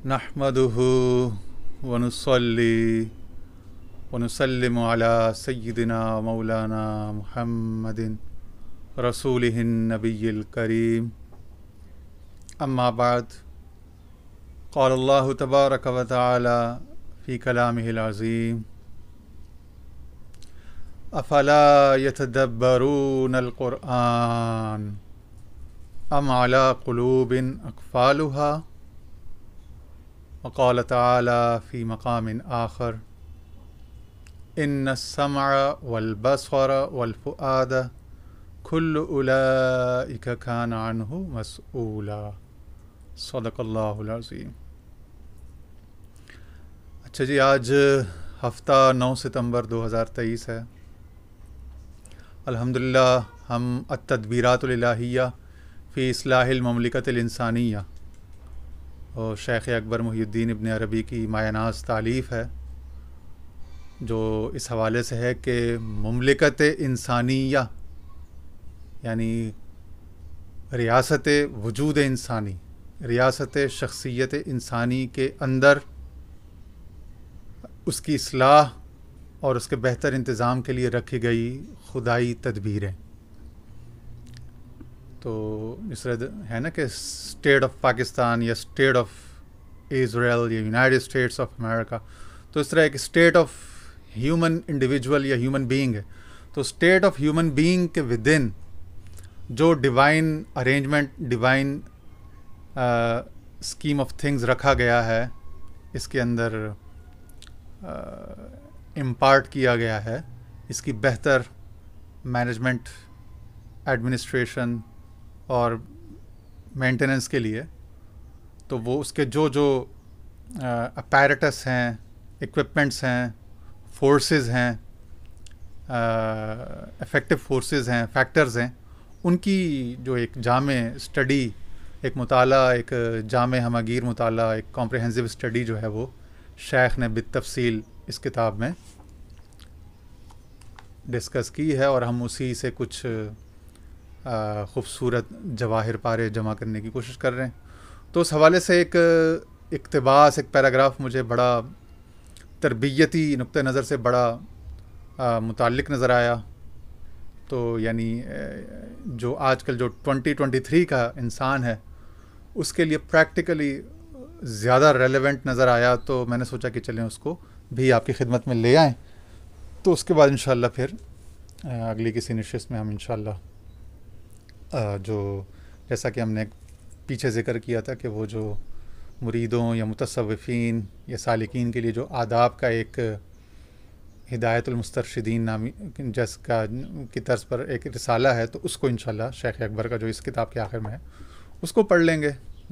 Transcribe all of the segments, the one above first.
نحمدہ ونصلی ونسلم علی سیدنا مولانا محمد رسولہ النبی الکریم اما بعد قال اللہ تبارک و تعالی فی کلامہ العظیم افلا یتدبرون القرآن ام علی قلوب اقفالها وقال تعالی فی مقام آخر ان السمع والبصر والفؤاد کل اولئک کان عنہ مسئولا صدق اللہ العظیم۔ اچھا جی، آج ہفتہ 9 ستمبر 2023 ہے۔ الحمدللہ ہم التدبیرات الالہیہ فی اصلاح المملکۃ الانسانیہ اور شیخ اکبر محی الدین ابن عربی کی مایہ ناز تالیف ہے، جو اس حوالے سے ہے کہ مملکت انسانیہ یعنی ریاست وجود انسانی، ریاست شخصیت انسانی کے اندر اس کی اصلاح اور اس کے بہتر انتظام کے لیے رکھی گئی خدائی تدبیریں۔ تو اس طرح ہے نا کہ اسٹیٹ آف پاکستان یا اسٹیٹ آف اسرائیل یا یونائٹڈ اسٹیٹس آف امریکہ، تو اس طرح ایک اسٹیٹ آف ہیومن انڈیویجول یا ہیومن بینگ ہے۔ تو اسٹیٹ آف ہیومن بینگ کے ودن جو divine arrangement, devine scheme of things رکھا گیا ہے، اس کے اندر امپارٹ کیا گیا ہے، اس کی بہتر مینجمنٹ، ایڈمنسٹریشن اور مینٹیننس کے لیے، تو وہ اس کے جو اپیرٹس ہیں، ایکوپمنٹس ہیں، فورسز ہیں، افیکٹو فورسز ہیں، فیکٹرز ہیں، ان کی جو ایک جامع اسٹڈی، ایک مطالعہ، ایک جامع ہمگیر مطالعہ، ایک کمپریہنسو اسٹڈی جو ہے وہ شیخ نے بالتفصیل اس کتاب میں ڈسکس کی ہے، اور ہم اسی سے کچھ خوبصورت جواہر پارے جمع کرنے کی کوشش کر رہے ہیں۔ تو اس حوالے سے ایک اقتباس، ایک پیراگراف مجھے بڑا تربیتی نقطہ نظر سے بڑا متعلق نظر آیا۔ تو یعنی جو آج کل جو 2023 کا انسان ہے، اس کے لیے پریکٹیکلی زیادہ ریلیونٹ نظر آیا، تو میں نے سوچا کہ چلیں اس کو بھی آپ کی خدمت میں لے آئیں۔ تو اس کے بعد انشاءاللہ پھر اگلی کسی نشست میں ہم انشاءاللہ جو جیسا کہ ہم نے پیچھے ذکر کیا تھا کہ وہ جو مریدوں یا متصوفین یا سالکین کے لیے جو آداب کا ایک ہدایت المسترشدین نامی جس کا کی طرز پر ایک رسالہ ہے، تو اس کو انشاءاللہ شیخ اکبر کا جو اس کتاب کے آخر میں ہے اس کو پڑھ لیں گے،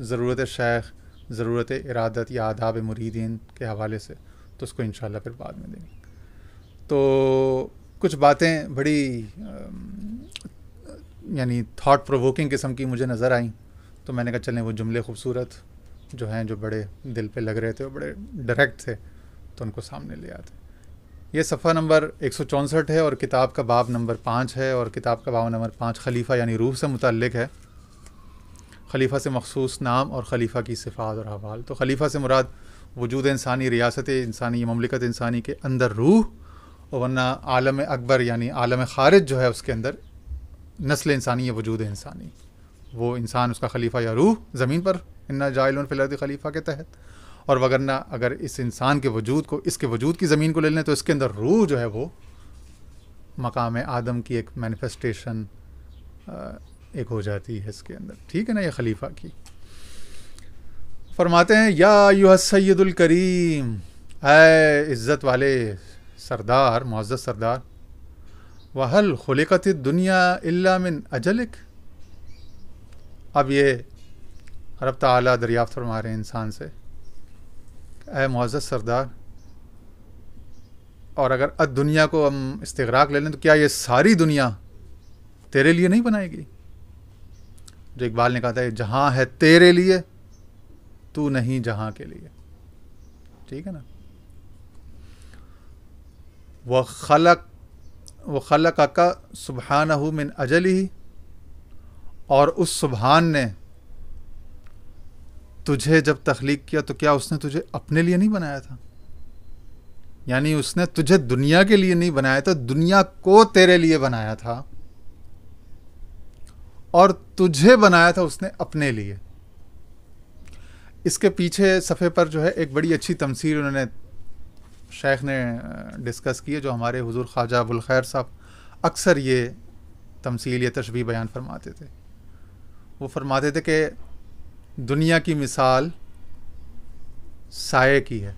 ضرورت شیخ، ضرورت ارادت یا آداب مریدین کے حوالے سے، تو اس کو انشاءاللہ پھر بعد میں دیں گے۔ تو کچھ باتیں بڑی یعنی تھاٹ پرووکنگ قسم کی مجھے نظر آئیں، تو میں نے کہا چلیں وہ جملے خوبصورت جو ہیں، جو بڑے دل پہ لگ رہے تھے، بڑے ڈائریکٹ تھے، تو ان کو سامنے لے آتے۔ یہ صفحہ نمبر 164 ہے، اور کتاب کا باب نمبر 5 ہے، اور کتاب کا باب نمبر 5 خلیفہ یعنی روح سے متعلق ہے، خلیفہ سے مخصوص نام اور خلیفہ کی صفات اور احوال۔ تو خلیفہ سے مراد وجود انسانی، ریاست انسانی، مملکت انسانی کے اندر روح، اور ورنہ عالم اکبر یعنی عالم خارج جو ہے اس کے اندر نسل انسانی یا وجود انسانی، وہ انسان اس کا خلیفہ یا روح زمین پر انا جاعلون فی الارض خلیفہ کے تحت، اور وگرنہ اگر اس انسان کے وجود کو، اس کے وجود کی زمین کو لے لیں، تو اس کے اندر روح جو ہے وہ مقام آدم کی ایک مینیفیسٹیشن ایک ہو جاتی ہے اس کے اندر، ٹھیک ہے نا، یہ خلیفہ کی۔ فرماتے ہیں یا ایھا السید الکریم، اے عزت والے سردار، معزز سردار، وَهَلْ خُلِقَتِ الدُّنْيَا إِلَّا مِنْ أَجَلِكَ۔ اب یہ رب تعالیٰ دریافت فرما رہے ہیں انسان سے، اے معزز سردار، اور اگر دنیا کو ہم استغراق لے لیں تو کیا یہ ساری دنیا تیرے لیے نہیں بنائے گی؟ جو اقبال نے کہا تھا، جہاں ہے تیرے لیے، تو نہیں جہاں کے لیے، ٹھیک ہے نا۔ وَخَلَقَكَ سُبْحَانَهُ مِنْ أَجَلِهِ، اور اس سبحان نے تجھے جب تخلیق کیا تو کیا اس نے تجھے اپنے لیے نہیں بنایا تھا؟ یعنی اس نے تجھے دنیا کے لیے نہیں بنایا تھا، دنیا کو تیرے لیے بنایا تھا، اور تجھے بنایا تھا اس نے اپنے لیے۔ اس کے پیچھے صفحے پر جو ہے ایک بڑی اچھی تمثیل انہوں نے شیخ نے ڈسکس کی ہے، جو ہمارے حضور خواجہ ابوالخیر صاحب اکثر یہ تمثیل یا تشبیہ بیان فرماتے تھے۔ وہ فرماتے تھے کہ دنیا کی مثال سائے کی ہے،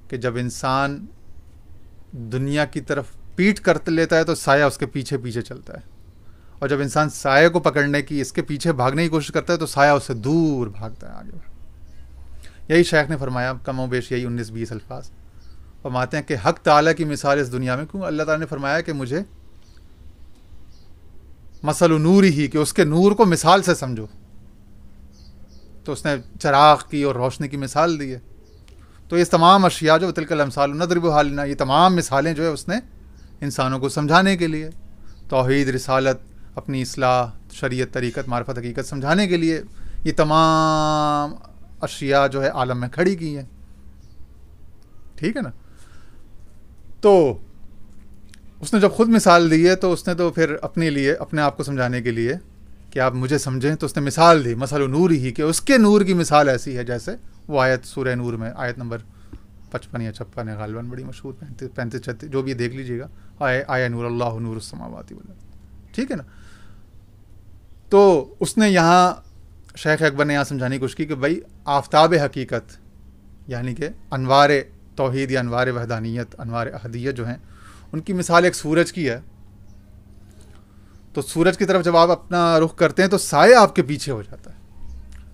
کہ جب انسان دنیا کی طرف پیٹ کر لیتا ہے تو سایہ اس کے پیچھے پیچھے چلتا ہے، اور جب انسان سائے کو پکڑنے کی، اس کے پیچھے بھاگنے کی کوشش کرتا ہے تو سایہ اس سے دور بھاگتا ہے آگے۔ یہی شیخ نے فرمایا، کم و بیش یہی 19-20 الفاظ فرماتے ہیں کہ حق تعالیٰ کی مثال اس دنیا میں، کیوں اللہ تعالیٰ نے فرمایا کہ مجھے مثل نور ہی، کہ اس کے نور کو مثال سے سمجھو، تو اس نے چراغ کی اور روشنی کی مثال دی ہے۔ تو یہ تمام اشیاء جو تلک الامثال نضربها للناس، یہ تمام مثالیں جو ہے اس نے انسانوں کو سمجھانے کے لیے، توحید، رسالت، اپنی اصلاح، شریعت، طریقت، معرفت، حقیقت سمجھانے کے لیے یہ تمام اشیاء جو ہے عالم میں کھڑی کی ہیں، ٹھیک ہے نا۔ تو اس نے جب خود مثال دی ہے تو اس نے تو پھر اپنے لیے، اپنے آپ کو سمجھانے کے لیے کہ آپ مجھے سمجھیں، تو اس نے مثال دی، مثل نور ہی، کہ اس کے نور کی مثال ایسی ہے جیسے وہ آیت سورہ نور میں، آیت نمبر 55 یا 56 ہے غالباً، بڑی مشہور، 35 36 جو بھی دیکھ لیجیے گا، آیا نور اللہ نور السماوات والارض، ٹھیک ہے نا۔ تو اس نے یہاں شیخ اکبر نے یہاں سمجھانے کی کوشش کی کہ بھائی آفتاب حقیقت، یعنی کہ انوار توحید یا انوار وحدانیت، انوار احدیت جو ہیں، ان کی مثال ایک سورج کی ہے۔ تو سورج کی طرف جب آپ اپنا رخ کرتے ہیں تو سایہ آپ کے پیچھے ہو جاتا ہے۔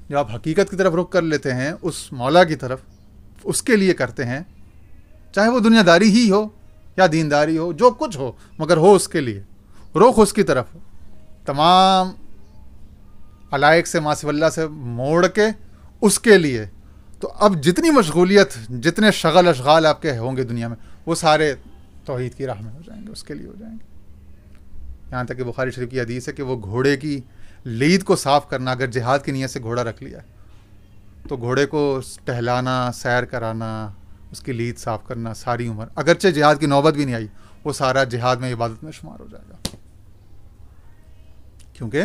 جب آپ حقیقت کی طرف رخ کر لیتے ہیں، اس مولا کی طرف، اس کے لیے کرتے ہیں، چاہے وہ دنیا داری ہی ہو یا دینداری ہو، جو کچھ ہو، مگر ہو اس کے لیے، رخ اس کی طرف ہو، تمام علائق سے، ماسو اللہ سے موڑ کے اس کے لیے، تو اب جتنی مشغولیت، جتنے شغل اشغال آپ کے ہوں گے دنیا میں، وہ سارے توحید کی راہ میں ہو جائیں گے، اس کے لیے ہو جائیں گے۔ یہاں تک کہ بخاری شریف کی حدیث ہے کہ وہ گھوڑے کی لید کو صاف کرنا، اگر جہاد کی نیت سے گھوڑا رکھ لیا تو گھوڑے کو ٹہلانا، سیر کرانا، اس کی لید صاف کرنا ساری عمر، اگرچہ جہاد کی نوبت بھی نہیں آئی، وہ سارا جہاد میں عبادت میں شمار ہو جائے گا، کیونکہ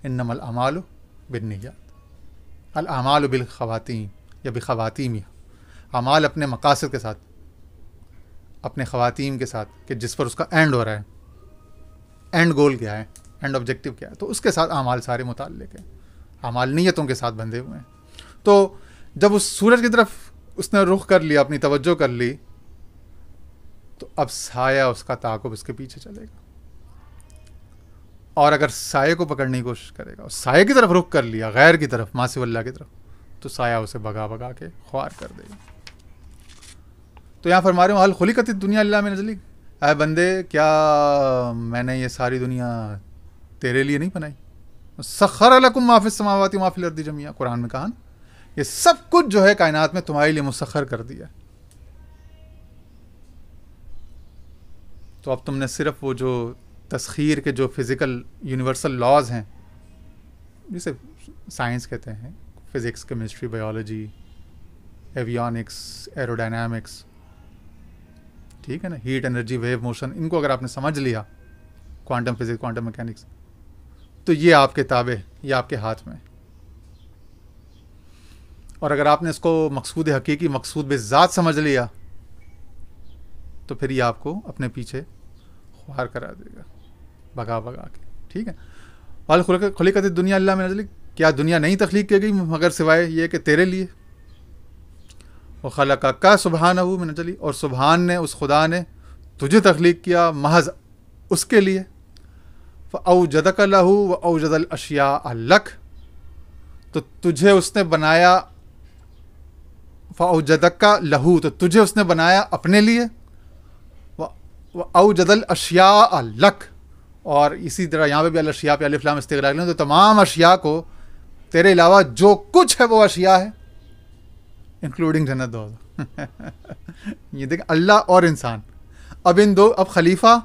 انما الاعمال بالنیات، الاعمال بالخواتیم یا بخواتیم، اعمال اپنے مقاصد کے ساتھ، اپنے خواتیم کے ساتھ، کہ جس پر اس کا اینڈ ہو رہا ہے، اینڈ گول کیا ہے، اینڈ آبجیکٹو کیا ہے، تو اس کے ساتھ اعمال سارے متعلق ہیں، اعمال نیتوں کے ساتھ بندھے ہوئے ہیں۔ تو جب اس سورج کی طرف اس نے رخ کر لیا، اپنی توجہ کر لی، تو اب سایہ اس کا تعاقب اس کے پیچھے چلے گا، اور اگر سائے کو پکڑنے کی کوشش کرے گا، اور سائے کی طرف رخ کر لیا، غیر کی طرف، ماسو اللہ کی طرف، تو سایہ اسے بگا بگا کے خوار کر دے گا۔ تو یہاں فرما رہے ہوں، حل خلقت الدنیا الا من اجلک، اے بندے کیا میں نے یہ ساری دنیا تیرے لیے نہیں بنائی؟ سخر لکم ما فی السماوات وما فی الارض جميعا، قرآن میں کہا نا، یہ سب کچھ جو ہے کائنات میں تمہارے لیے مسخر کر دیا۔ تو اب تم نے صرف وہ جو تسخیر کے جو فزیکل یونیورسل لاز ہیں، جسے سائنس کہتے ہیں، physics, chemistry, biology, avionics, aerodynamics, ٹھیک ہے نا، ہیٹ، انرجی، ویو موشن، ان کو اگر آپ نے سمجھ لیا، کوانٹم فزکس، کوانٹم میکینکس، تو یہ آپ کے تابع، یہ آپ کے ہاتھ میں۔ اور اگر آپ نے اس کو مقصود حقیقی، مقصود بذات سمجھ لیا، تو پھر یہ آپ کو اپنے پیچھے خوار کرا دے گا، بگا بگا کے، ٹھیک ہے۔ وَقَدْ خُلِقَتِ الدُّنْيَا إِلَّا مِنْ أَجْلِكَ، کیا دنیا نہیں تخلیق کی گئی مگر سوائے یہ کہ تیرے لیے۔ وَخَلَقَكَ سُبْحَانَهُ مِنْ أَجْلِكَ، اور سبحان نے، اس خدا نے تجھے تخلیق کیا محض اس کے لیے۔ فَأَوْجَدَكَ لَهُ وَأَوْجَدَ الْأَشْيَاءَ لَكَ، تو تجھے اس نے بنایا، فَأَوْجَدَكَ لَهُ، تو تجھے اس نے بنایا اپنے لیے، وَأَوْجَدَ الْأَشْيَاءَ لَكَ، اور اسی طرح یہاں پہ بھی الاشیاء پہ الف لام استغراق لیں تو تمام اشیاء کو، تیرے علاوہ جو کچھ ہے وہ اشیاء ہے، انکلوڈنگ جنت دوزخ۔ یہ دیکھ اللہ اور انسان، اب ان دو، اب خلیفہ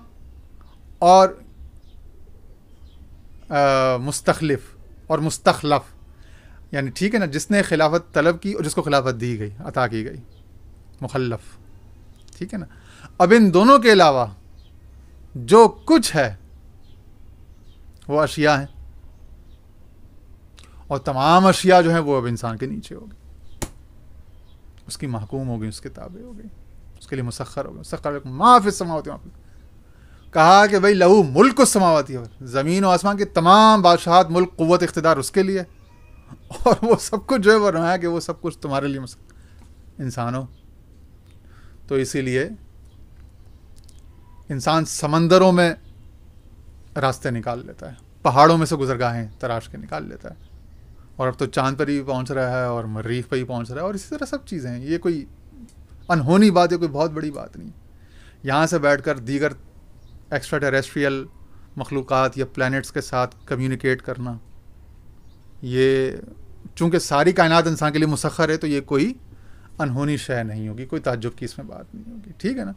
اور مستخلف اور مستخلف، یعنی ٹھیک ہے نا، جس نے خلافت طلب کی اور جس کو خلافت دی گئی، عطا کی گئی، مخلف، ٹھیک ہے نا. اب ان دونوں کے علاوہ جو کچھ ہے وہ اشیاء ہیں، اور تمام اشیاء جو ہیں وہ اب انسان کے نیچے ہوگی، اس کی محکوم ہوگی، اس کے تابع ہوگی، اس کے لیے مسخر ہوگی. مسخر لکم ما فی السماوات و ما فی الارض. کہا کہ بھائی لہو ملک السماوات، زمین و آسمان کی تمام بادشاہت، ملک، قوت، اقتدار اس کے لیے، اور وہ سب کچھ جو ہے وہ رہا ہے کہ وہ سب کچھ تمہارے لیے انسانوں. تو اسی لیے انسان سمندروں میں راستے نکال لیتا ہے، پہاڑوں میں سے گزرگاہیں تراش کے نکال لیتا ہے، اور اب تو چاند پر ہی پہنچ رہا ہے اور مریخ پہ ہی پہنچ رہا ہے، اور اسی طرح سب چیزیں ہیں. یہ کوئی انہونی بات ہے، کوئی بہت بڑی بات نہیں. یہاں سے بیٹھ کر دیگر ایکسٹرا ٹیریسٹریل مخلوقات یا پلانٹس کے ساتھ کمیونیکیٹ کرنا، یہ چونکہ ساری کائنات انسان کے لیے مسخر ہے، تو یہ کوئی انہونی شے نہیں ہوگی، کوئی تعجب کی اس میں بات نہیں ہوگی، ٹھیک ہے نا.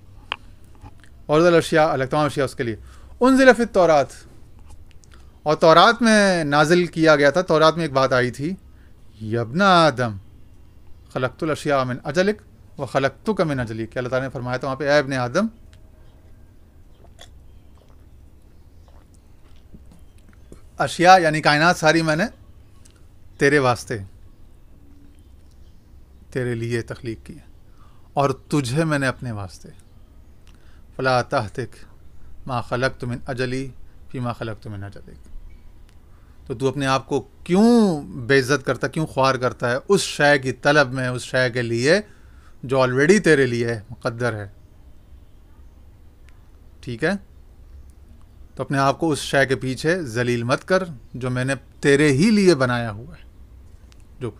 اور الاشیاء، الگ تمام اشیاء اس کے لیے. انزل فی التورات، اور تورات میں نازل کیا گیا تھا. تورات میں ایک بات آئی تھی، یا ابن آدم خلقت الاشیاء من اجلک وخلقتک من اجلی، کہ اللہ تعالیٰ نے فرمایا تھا وہاں پہ، اے ابن آدم، اشیاء یعنی کائنات ساری میں نے تیرے واسطے، تیرے لیے تخلیق کی ہے، اور تجھے میں نے اپنے واسطے. فلا تہتک ما خلقت من اجلی فیما خلقت من اجلک. تو اپنے آپ کو کیوں بے عزت کرتا، کیوں خوار کرتا ہے اس شے کی طلب میں، اس شے کے لیے جو آلریڈی تیرے لیے مقدر ہے، ٹھیک ہے. تو اپنے آپ کو اس شے کے پیچھے ذلیل مت کر جو میں نے تیرے ہی لیے بنایا ہوا ہے. جو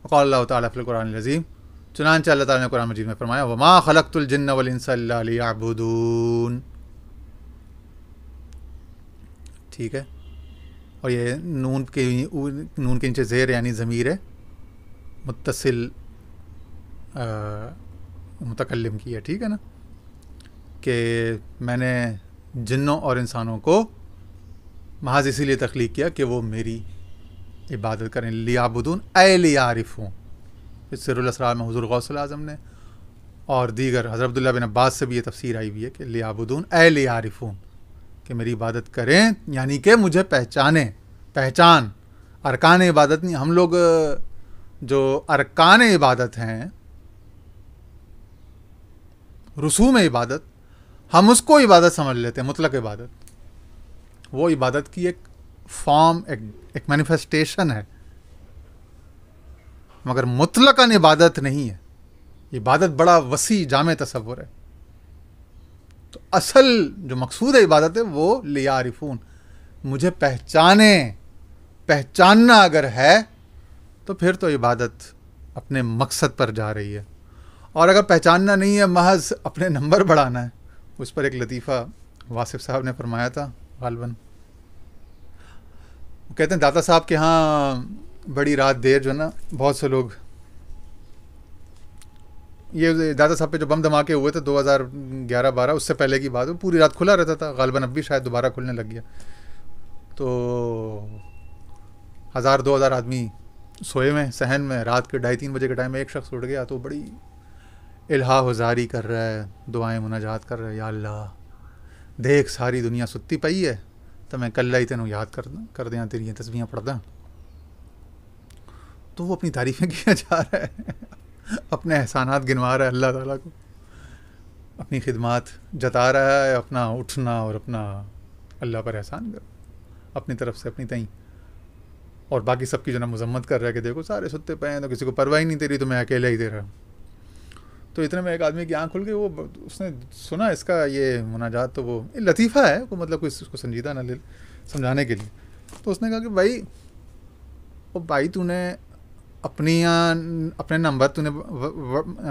وقال اللہ تعالیٰ فی القرآن العظیم، چنانچہ اللہ تعالیٰ نے قرآن مجید میں فرمایا، وما خلقت الجن والانس الا لیعبدون، ٹھیک ہے. اور یہ نون کے نیچے زیر یعنی ضمیر متصل متکلم کی ہے، ٹھیک ہے نا، کہ میں نے جنوں اور انسانوں کو محض اسی لیے تخلیق کیا کہ وہ میری عبادت کریں. لیعبدون اے لیعرفون. سر الاسرار میں حضور غوث الاعظم نے اور دیگر حضرت عبداللہ بن عباس سے بھی یہ تفسیر آئی ہوئی ہے کہ لیعبدون اے لیعرفون، کہ میری عبادت کریں یعنی کہ مجھے پہچانیں. پہچان، ارکان عبادت نہیں. ہم لوگ جو ارکان عبادت ہیں، رسوم عبادت، ہم اس کو عبادت سمجھ لیتے ہیں، مطلق عبادت. وہ عبادت کی ایک فارم، ایک مینیفیسٹیشن ہے، مگر مطلقاً عبادت نہیں ہے. عبادت بڑا وسیع جامع تصور ہے. تو اصل جو مقصود ہے عبادت ہے وہ لیعرفون، مجھے پہچانے. پہچاننا اگر ہے تو پھر تو عبادت اپنے مقصد پر جا رہی ہے. اور اگر پہچاننا نہیں ہے، محض اپنے نمبر بڑھانا ہے. اس پر ایک لطیفہ واصف صاحب نے فرمایا تھا غالباً. وہ کہتے ہیں داتا صاحب کے ہاں بڑی رات دیر جو ہے نا، بہت سے لوگ، یہ داتا صاحب پہ جو بم دھماکے ہوئے تھے 2011-12، اس سے پہلے کی بات ہے، پوری رات کھلا رہتا تھا. غالباً اب بھی شاید دوبارہ کھلنے لگ گیا. تو 1000-2000 آدمی سوئے میں صحن میں. رات کے 2:30-3 بجے کے ٹائم میں ایک شخص اٹھ گیا تو بڑی الہا وزاری کر رہا ہے، دعائیں مناجات کر رہا ہے، یا اللہ دیکھ ساری دنیا ستی پئی ہے تو میں کل ہی تینوں یاد کر دیاں، تیری تسبیحاں پڑھ داں. تو وہ اپنی تعریفیں کیا جا رہا ہے، اپنے احسانات گنوا رہا ہے اللہ تعالیٰ کو، اپنی خدمات جتا رہا ہے، اپنا اٹھنا اور اپنا اللہ پر احسان کر اپنی طرف سے اپنی تئیں، اور باقی سب کی جو نا مذمت کر رہا ہے کہ دیکھو سارے ستے پے ہیں تو کسی کو پرواہ ہی نہیں تیری، تو میں اکیلا ہی دے رہا ہوں. تو اتنے میں ایک آدمی کی آنکھ کھل گئی، وہ اس نے سنا اس کا یہ مناجات، تو وہ لطیفہ ہے کو مطلب کوئی اس کو سنجیدہ نہ لے سمجھانے کے لیے. تو اس نے کہا کہ بھائی تو نے اپنے نمبر تو نے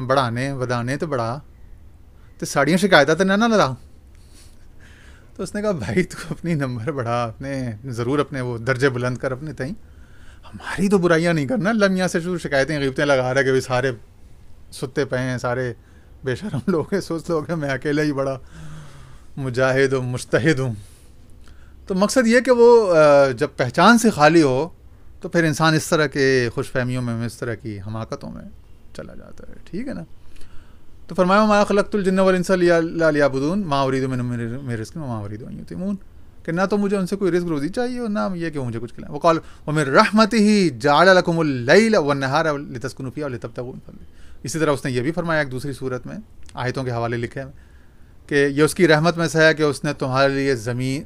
بڑھانے ودانے تو بڑھا، تو ساڑیاں شکایتیں تو نہ لڑا. تو اس نے کہا بھائی تو اپنی نمبر بڑھا، اپنے ضرور اپنے وہ درجے بلند کر اپنے تئیں، ہماری تو برائیاں نہیں کرنا. لمیاں سے جو شکایتیں غیبتیں لگا رہا ہے کہ سارے ستے پے ہیں، سارے بے شرم لوگ ہیں، سوچ لوگ ہیں، میں اکیلا ہی بڑا مجاہد و مجتہد ہوں. تو مقصد یہ کہ وہ جب پہچان سے خالی ہو تو پھر انسان اس طرح کے خوش فہمیوں میں اس طرح کی حماقتوں میں چلا جاتا ہے. ٹھیک ہے نا. تو فرمایا ما خلقت الجن والانس الا لیعبدون ما اريد منهم من رزق وما اريد ان يطعمون, کہ نہ تو مجھے ان سے کوئی رزق روزی چاہیے اور نہ یہ کہ مجھے کچھ کھلائیں. وقال ومن رحمته جعل لكم الليل والنهار لتسكنوا فيه ولتبتغوا من فضله. اسی طرح اس نے یہ بھی فرمایا ایک دوسری صورت میں, آیتوں کے حوالے لکھے ہیں کہ یہ اس کی رحمت میں سے ہے کہ اس نے تمہارے لیے زمین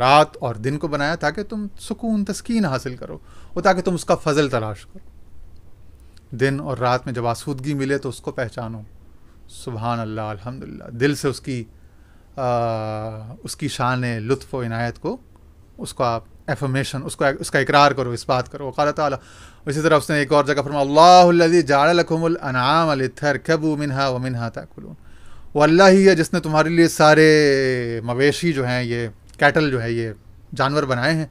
رات اور دن کو بنایا تاکہ تم سکون تسکین حاصل کرو, اور تاکہ تم اس کا فضل تلاش کرو. دن اور رات میں جب آسودگی ملے تو اس کو پہچانو. سبحان اللہ, الحمدللہ, دل سے اس کی شان لطف و عنایت کو, اس کا ایفرمیشن, اس کا اقرار کرو, اس بات کرو. وقال تعالی, اسی طرح اس نے ایک اور جگہ فرمایا اللہ الذی جعل لکم الانعام لترکبوا منها ومنها تاکلون. وہ اللہ ہی ہے جس نے تمہارے لیے سارے مویشی جو ہیں, یہ کیٹل جو ہے, یہ جانور بنائے ہیں.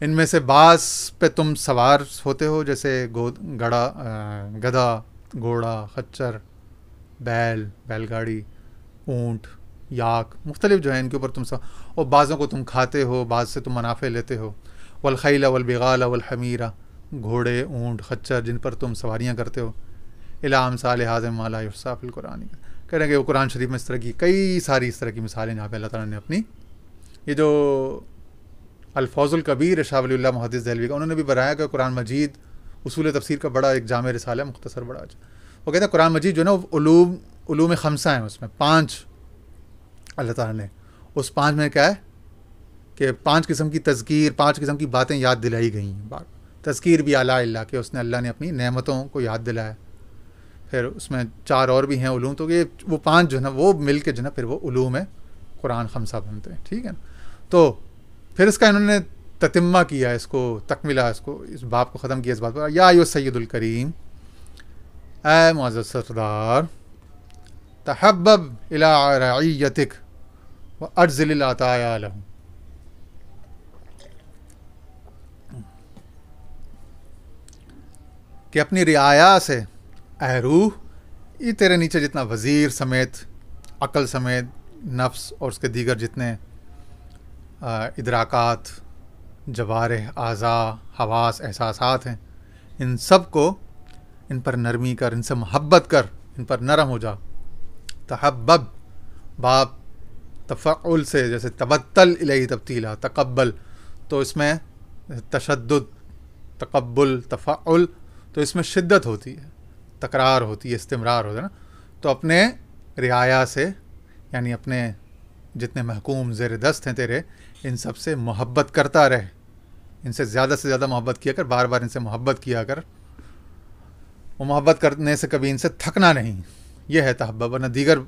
ان میں سے بعض پہ تم سوار ہوتے ہو, جیسے گدھا, گھوڑا, خچر, بیل گاڑی, اونٹ, یاک, مختلف جو ہیں ان کے اوپر تم اور بعضوں کو تم کھاتے ہو, بعض سے تم منافع لیتے ہو. والخیل والبغال والحمیر, گھوڑے, اونٹ, خچر جن پر تم سواریاں کرتے ہو. الی امثال ھذا ما لا یحصی فی القرآن, کہہ رہے ہیں کہ وہ قرآن شریف میں اس طرح کی کئی ساری اس طرح کی مثالیں جہاں پہ اللہ تعالیٰ نے اپنی, یہ جو الفوز الکبیر شاہ ولی اللہ محدث دہلوی کا, انہوں نے بھی بتایا کہ قرآن مجید اصول تفسیر کا بڑا ایک جامع رسالہ ہے, مختصر بڑا اچھا. وہ کہتے ہیں قرآن مجید جو ہے نا علوم خمسہ ہیں, اس میں 5 اللہ تعالیٰ نے, اس 5 میں کیا ہے کہ 5 قسم کی تذکیر, 5 قسم کی باتیں یاد دلائی گئی ہیں. تذکیر بھی اعلیٰ اللہ کہ اس نے اللہ نے اپنی نعمتوں کو یاد دلایا. پھر اس میں 4 اور بھی ہیں علوم, تو یہ وہ 5 جو ہے نا وہ مل کے جو ہے نا پھر وہ علوم قرآن خمسہ بنتے ہیں. ٹھیک ہے نا. تو پھر اس کا انہوں نے تتمہ کیا, اس کو تکملہ, اس باب کو ختم کیا اس بات پر, یا ایھا السید الکریم, اے معزز سردار, تحبب الی رعیتک واجزل العطایا لہم. کہ اپنی رعایا سے, اے روح, یہ تیرے نیچے جتنا وزیر سمیت, عقل سمیت, نفس اور اس کے دیگر جتنے ادراکات, جوارح, اعضاء, حواس, احساسات ہیں, ان سب کو, ان پر نرمی کر, ان سے محبت کر, ان پر نرم ہو جا. تحبب باب تفعل سے, جیسے تبتل الیہ تبتیلا, تقبل, تو اس میں تشدد, تقبل, تفعل, تو اس میں شدت ہوتی ہے, تکرار ہوتی ہے, استمرار ہوتا ہے نا. تو اپنے رعایا سے, یعنی اپنے جتنے محکوم زیر دست ہیں تیرے, ان سب سے محبت کرتا رہ, ان سے زیادہ محبت کیا کر, بار بار ان سے محبت کیا کر. وہ محبت کرنے سے کبھی ان سے تھکنا نہیں, یہ ہے تحبب. ورنہ دیگر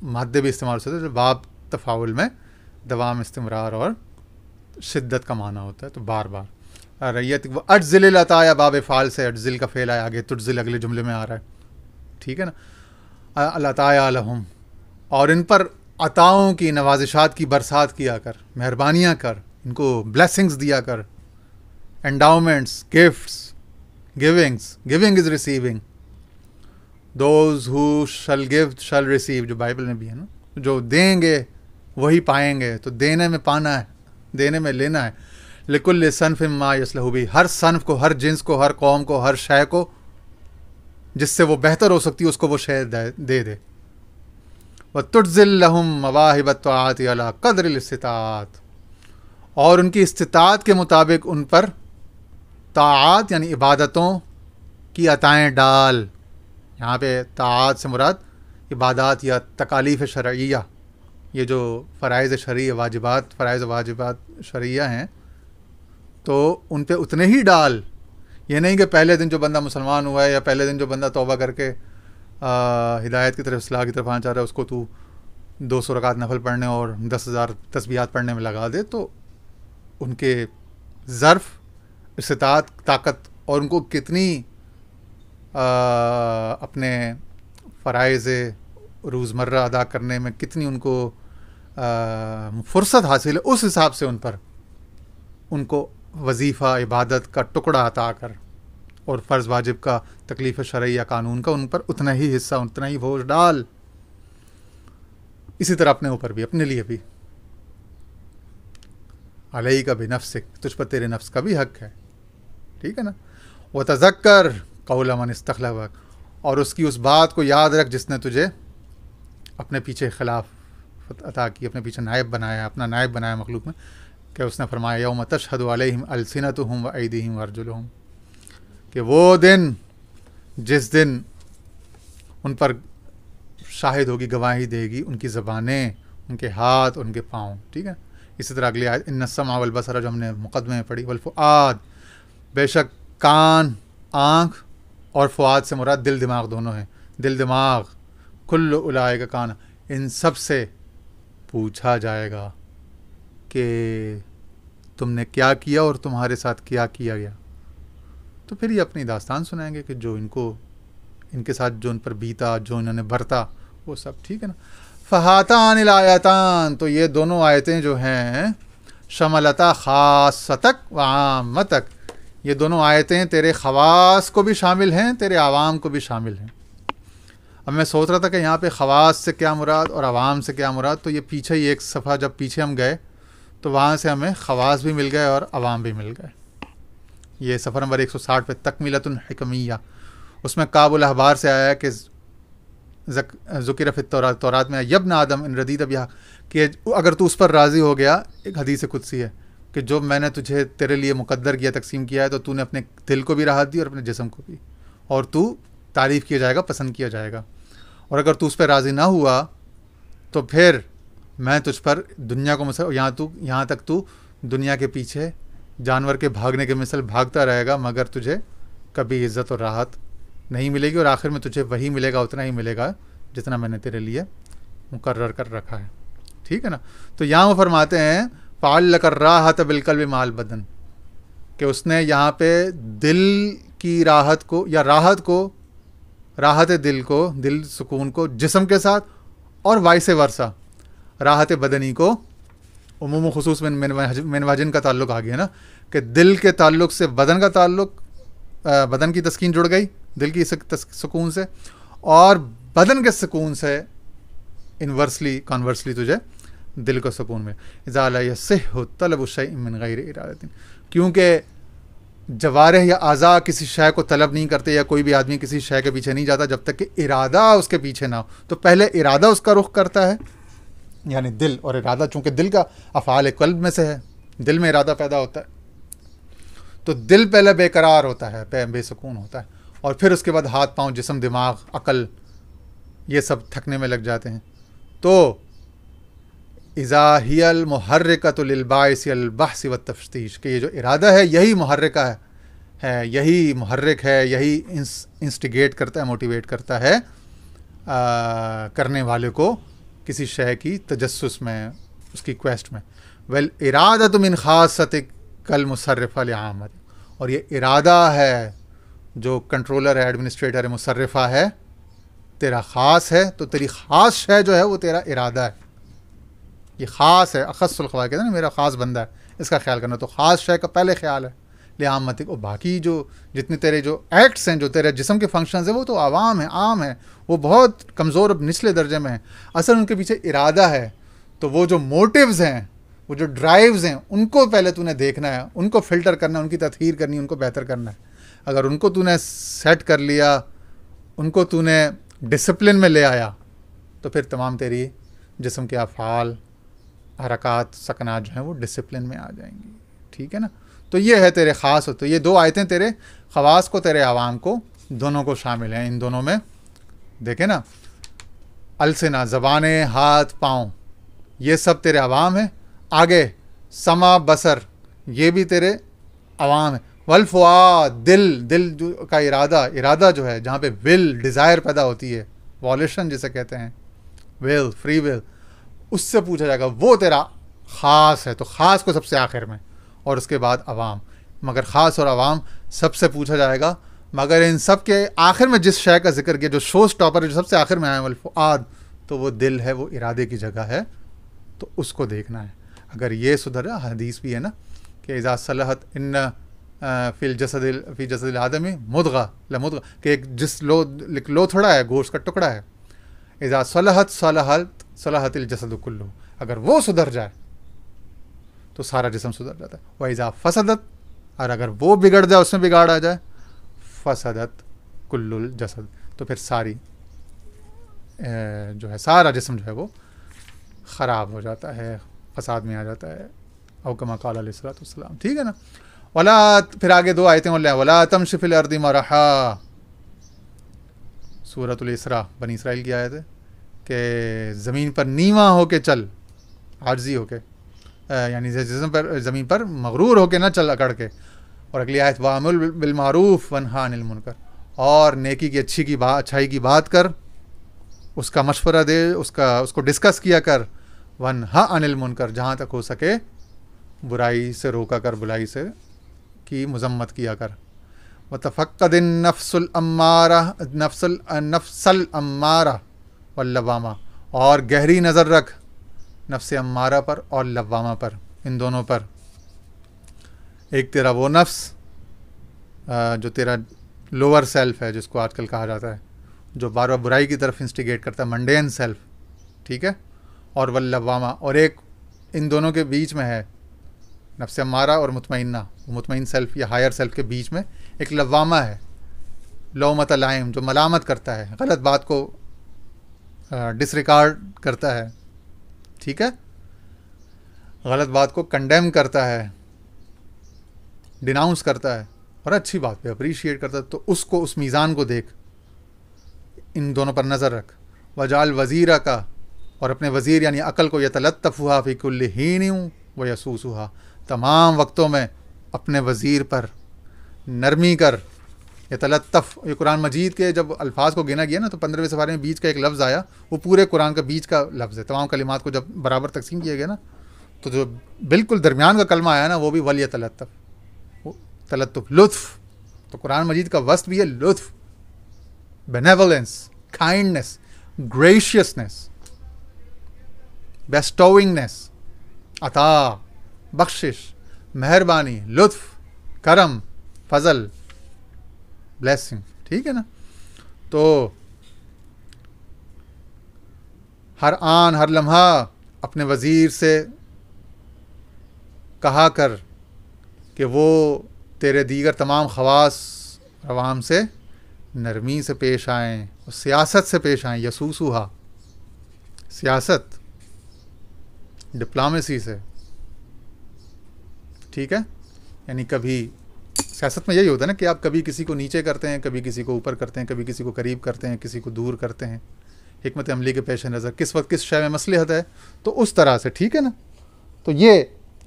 مادے بھی استعمال ہوتے ہیں, باب تفاول میں دوام, استمرار اور شدت کا معنی ہوتا ہے, تو بار بار. ریت اجزل العطایا, باب فعال سے اجزل کا فعل ہے, آگے تجزل اگلے جملے میں آ رہا ہے. ٹھیک ہے نا. العطایا لہم, اور ان پر عطاؤں کی, نوازشات کی برسات کیا کر, مہربانیاں کر, ان کو بلیسنگز دیا کر. انڈاؤمنٹس, gifts, giving is receiving. those who shall give shall receive, جو بائبل میں بھی ہے نا, جو دیں گے وہی پائیں گے. تو دینے میں پانا ہے, دینے میں لینا ہے. لکل صنف ما یصلح بھی, ہر صنف کو, ہر جنس کو, ہر قوم کو, ہر شے کو جس سے وہ بہتر ہو سکتی ہے, اس کو وہ شے دے دے. وَتُجْزِلْ لَهُمْ مَوَاهِبَ الطَّاعَةِ عَلَىٰ قَدْرِ الِاسْتِطَاعَةِ, اور ان کی استطاعت کے مطابق ان پر طاعات یعنی عبادتوں کی عطائیں ڈال. یہاں پہ طاعات سے مراد عبادات یا تکالیف شرعیہ, یہ جو فرائض شرعیہ, واجبات, فرائض واجبات شرعیہ ہیں, تو ان پہ اتنے ہی ڈال. یہ نہیں کہ پہلے دن جو بندہ مسلمان ہوا ہے, یا پہلے دن جو بندہ توبہ کر کے ہدایت کی طرف, اصلاح کی طرف آنا چاہ رہا ہے, اس کو تو 200 رکعت نفل پڑھنے اور 10,000 تسبیحات پڑھنے میں لگا دے. تو ان کے ظرف, استطاعت, طاقت, اور ان کو کتنی اپنے فرائض روزمرہ ادا کرنے میں کتنی ان کو فرصت حاصل ہے, اس حساب سے ان کو وظیفہ, عبادت کا ٹکڑا عطا کر, اور فرض واجب کا, تکلیف شرعیہ قانون کا ان پر اتنا ہی حصہ, اتنا ہی بوجھ ڈال. اسی طرح اپنے اوپر بھی, اپنے لیے بھی. علیہ کا بنفسک, تجھ پر تیرے نفس کا بھی حق ہے. ٹھیک ہے نا. وتذکر قول من استخلفک، اور اس کی اس بات کو یاد رکھ جس نے تجھے اپنے پیچھے خلاف عطا کی، اپنے پیچھے نائب بنایا، اپنا نائب بنایا مخلوق میں. کہ اس نے فرمایا یوم تشہد علیہم السنتہم وایدیہم وارجلہم، کہ وہ دن جس دن ان پر شاہد ہوگی، گواہی دے گی ان کی زبانیں، ان کے ہاتھ، ان کے پاؤں. ٹھیک ہے. اسی طرح اگلی آیت ان السمع والبصر جو ہم نے مقدمے میں پڑھی، والفؤاد، بے شک کان، آنکھ اور فؤاد سے مراد دل دماغ دونوں ہیں. دل دماغ کل اولئک کان، ان سب سے پوچھا جائے گا کہ تم نے کیا کیا اور تمہارے ساتھ کیا کیا گیا. تو پھر یہ اپنی داستان سنائیں گے کہ جو ان کے ساتھ جو ان پر بیتا، جو انہوں نے برتا، وہ سب. ٹھیک ہے نا. فہاتان الایتان، تو یہ دونوں آیتیں جو ہیں شملتا خاصتک و عامتک، یہ دونوں آیتیں تیرے خواص کو بھی شامل ہیں، تیرے عوام کو بھی شامل ہیں. اب میں سوچ رہا تھا کہ یہاں پہ خواص سے کیا مراد اور عوام سے کیا مراد، تو یہ پیچھے ہی ایک صفحہ جب پیچھے ہم گئے تو وہاں سے ہمیں خواص بھی مل گئے اور عوام بھی مل گئے. یہ صفحہ نمبر 160 پہ تکمیلۃ حکمیہ، اس میں کعب الاحبار سے آیا کہ ذکر فی التوراۃ، تورات میں یبن آدم ان ردیت بہا، کہ اگر تو اس پر راضی ہو گیا، ایک حدیث قدسی ہے کہ جو میں نے تجھے تیرے لیے مقدر کیا، تقسیم کیا ہے، تو تو نے اپنے دل کو بھی راحت دی اور اپنے جسم کو بھی، اور تو تعریف کیا جائے گا، پسند کیا جائے گا. اور اگر تو اس پہ راضی نہ ہوا تو پھر میں تجھ پر دنیا کو یہاں تک تو دنیا کے پیچھے جانور کے بھاگنے کے مثل بھاگتا رہے گا، مگر تجھے کبھی عزت اور راحت نہیں ملے گی، اور آخر میں تجھے وہی ملے گا، اتنا ہی ملے گا جتنا میں نے تیرے لیے مقرر کر رکھا ہے. ٹھیک ہے نا. تو یہاں وہ فرماتے ہیں فعلق الراحۃ بالقلب مع البدن، کہ اس نے یہاں پہ دل کی راحت کو، یا راحت دل کو، دل سکون کو جسم کے ساتھ، اور وائس ورثہ راحت بدنی کو عموم و خصوص من وجن کا تعلق آ گیا نا، کہ دل کے تعلق سے بدن کا تعلق، بدن کی تسکین جڑ گئی دل کی سکون سے، اور بدن کے سکون سے کانورسلی تجھے دل کو سکون میں. اذا لا یصح طلب الشیء من غیر ارادۃ، کیونکہ جوارح یا اعضاء کسی شے کو طلب نہیں کرتے، یا کوئی بھی آدمی کسی شے کے پیچھے نہیں جاتا جب تک کہ ارادہ اس کے پیچھے نہ ہو. تو پہلے ارادہ اس کا رخ کرتا ہے، یعنی دل، اور ارادہ چونکہ دل کا افعال قلب میں سے ہے، دل میں ارادہ پیدا ہوتا ہے، تو دل پہلے بے قرار ہوتا ہے، بے سکون ہوتا ہے، اور پھر اس کے بعد ہاتھ پاؤں، جسم، دماغ، عقل، یہ سب تھکنے میں لگ جاتے ہیں. تو اذا ہی المحرکۃ للباعث البحث والتفتیش، کہ یہ جو ارادہ ہے یہی محرکہ ہے، یہی محرک ہے، یہی انسٹیگیٹ کرتا ہے، موٹیویٹ کرتا ہے کرنے والے کو کسی شے کی تجسس میں، اس کی کویسٹ میں. والارادۃ من خاصتک کالمصرفہ لعامت، اور یہ ارادہ ہے جو کنٹرولر ہے، ایڈمنسٹریٹر ہے، مصرفہ ہے، تیرا خاص ہے، تو تیری خاص شے جو ہے وہ تیرا ارادہ ہے. یہ خاص ہے، اخص الخواص کہتے ہیں نا، میرا خاص بندہ ہے، اس کا خیال کرنا. تو خاص شے کا پہلے خیال ہے لعامتک، اور باقی جو جتنے تیرے جو ایکٹس ہیں، جو تیرے جسم کے فنکشنز ہیں، وہ تو عوام ہیں، عام ہیں، وہ بہت کمزور نچلے درجے میں ہیں. اصل ان کے پیچھے ارادہ ہے. تو وہ جو موٹیوز ہیں، وہ جو ڈرائیوز ہیں، ان کو پہلے تو نے دیکھنا ہے، ان کو فلٹر کرنا ہے، ان کی تطہیر کرنی ہے، ان کو بہتر کرنا ہے. اگر ان کو تو نے سیٹ کر لیا، ان کو تو نے ڈسپلن میں لے آیا، تو پھر تمام تیری جسم کے افعال، حرکات، سکنات جو ہیں وہ ڈسپلن میں آ جائیں گی. ٹھیک ہے نا. تو یہ ہے تیرے خاص. تو یہ دو آیتیں تیرے خواص کو، تیرے عوام کو، دونوں کو شامل ہیں. ان دونوں میں دیکھیں نا، السنا، زبانیں، ہاتھ، پاؤں، یہ سب تیرے عوام ہیں. آگے سمع، بصر، یہ بھی تیرے عوام ہیں. والفؤاد، دل کا ارادہ جو ہے، جہاں پہ ول، ڈیزائر پیدا ہوتی ہے، والیشن جسے کہتے ہیں، ول، فری ول، اس سے پوچھا جائے گا، وہ تیرا خاص ہے. تو خاص کو سب سے آخر میں، اور اس کے بعد عوام. مگر خاص اور عوام سب سے پوچھا جائے گا. مگر ان سب کے آخر میں جس شے کا ذکر کیا، جو شو سٹاپر جو سب سے آخر میں آیا، والفؤاد، تو وہ دل ہے، وہ ارادے کی جگہ ہے، تو اس کو دیکھنا ہے. اگر یہ سدھر، حدیث بھی ہے نا کہ اذا صلحت ان فی جسد الآدمی مضغہ لمضغہ، کہ ایک لو تھوڑا ہے، گوشت کا ٹکڑا ہے. اذا صلحت الجسد کلہ، اگر وہ سدھر جائے تو سارا جسم سدھر جاتا ہے. وَإِذَا فَسَدَتْ، اور اگر وہ بگڑ جائے، اس میں بگاڑ آ جائے، فسدت کل الجسد، تو پھر ساری جو ہے سارا جسم جو ہے وہ خراب ہو جاتا ہے، فساد میں آ جاتا ہے، او کما قال علیہ الصلوۃ والسلام. ٹھیک ہے نا. ولا، پھر آگے 2 آیتیں اور لیں، ولا تمش فی الارض مرحا، سورۃ الاسراء، بنی اسرائیل کی آیت ہے کہ زمین پر نیواں ہو کے چل، عاجزی ہو کے، یعنی زمین پر مغرور ہو کے نہ چل اکڑ کے. اور اگلی آیت وَأْمُرْ بِالْمَعْرُوفِ وَانْهَ عَنِ الْمُنْكَرِ، اور نیکی کی اچھائی کی بات کر، اس کا مشورہ دے، اس کو ڈسکس کیا کر. وَانْهَ عَنِ الْمُنْكَرِ، جہاں تک ہو سکے برائی سے روکا کر، برائی سے کی مذمت کیا کر. وَتَفَقَّدِ النَّفْسُ الْأَمَّارَةَ وَاللَّوَّامَةَ، اور گہری نظر رکھ نفس امارہ پر اور لوامہ پر، ان دونوں پر. ایک تیرا وہ نفس جو تیرا لوور سیلف ہے، جس کو آج کل کہا جاتا ہے، جو بار بار برائی کی طرف انسٹیگیٹ کرتا ہے، منڈین سیلف. ٹھیک ہے. اور واللوامہ، اور ایک ان دونوں کے بیچ میں ہے، نفس امارہ اور مطمئنہ، مطمئن سیلف یا ہائر سیلف کے بیچ میں ایک لوامہ ہے، لومۃ لائم، جو ملامت کرتا ہے، غلط بات کو ڈس ریکارڈ کرتا ہے. ٹھیک ہے. غلط بات کو کنڈیم کرتا ہے، ڈیناؤنس کرتا ہے، اور اچھی بات پہ اپریشیٹ کرتا ہے. تو اس کو، اس میزان کو دیکھ، ان دونوں پر نظر رکھ. وجعل وزیرہ کا، اور اپنے وزیر یعنی عقل کو، یتلطفھا فی کل حین ویسوسھا، تمام وقتوں میں اپنے وزیر پر نرمی کر. یتلطف، یہ قرآن مجید کے جب الفاظ کو گنا گیا نا، تو 15ویں سپارے میں بیچ کا ایک لفظ آیا، وہ پورے قرآن کا بیچ کا لفظ ہے. تمام کلمات کو جب برابر تقسیم کیا گیا نا، تو جو بالکل درمیان کا کلمہ آیا نا، وہ بھی ولیتلطف، تلطف، لطف. تو قرآن مجید کا وسط بھی ہے لطف، بینیولنس، کائنڈنس، گریشیسنس، بیسٹوئنگنس، عطا، بخشش، مہربانی، لطف، کرم، فضل، بلیسنگ. ٹھیک ہے نا. تو ہر آن، ہر لمحہ اپنے وزیر سے کہا کر کہ وہ تیرے دیگر تمام خواص عوام سے نرمی سے پیش آئیں، اور سیاست سے پیش آئیں. یسوسوہا، سیاست، ڈپلومیسی سے. ٹھیک ہے. یعنی کبھی سیاست میں یہی ہوتا ہے نا کہ آپ کبھی کسی کو نیچے کرتے ہیں، کبھی کسی کو اوپر کرتے ہیں، کبھی کسی کو قریب کرتے ہیں، کسی کو دور کرتے ہیں، حکمت عملی کے پیش نظر کس وقت کس شے میں مصلحت ہے، تو اس طرح سے. ٹھیک ہے نا. تو یہ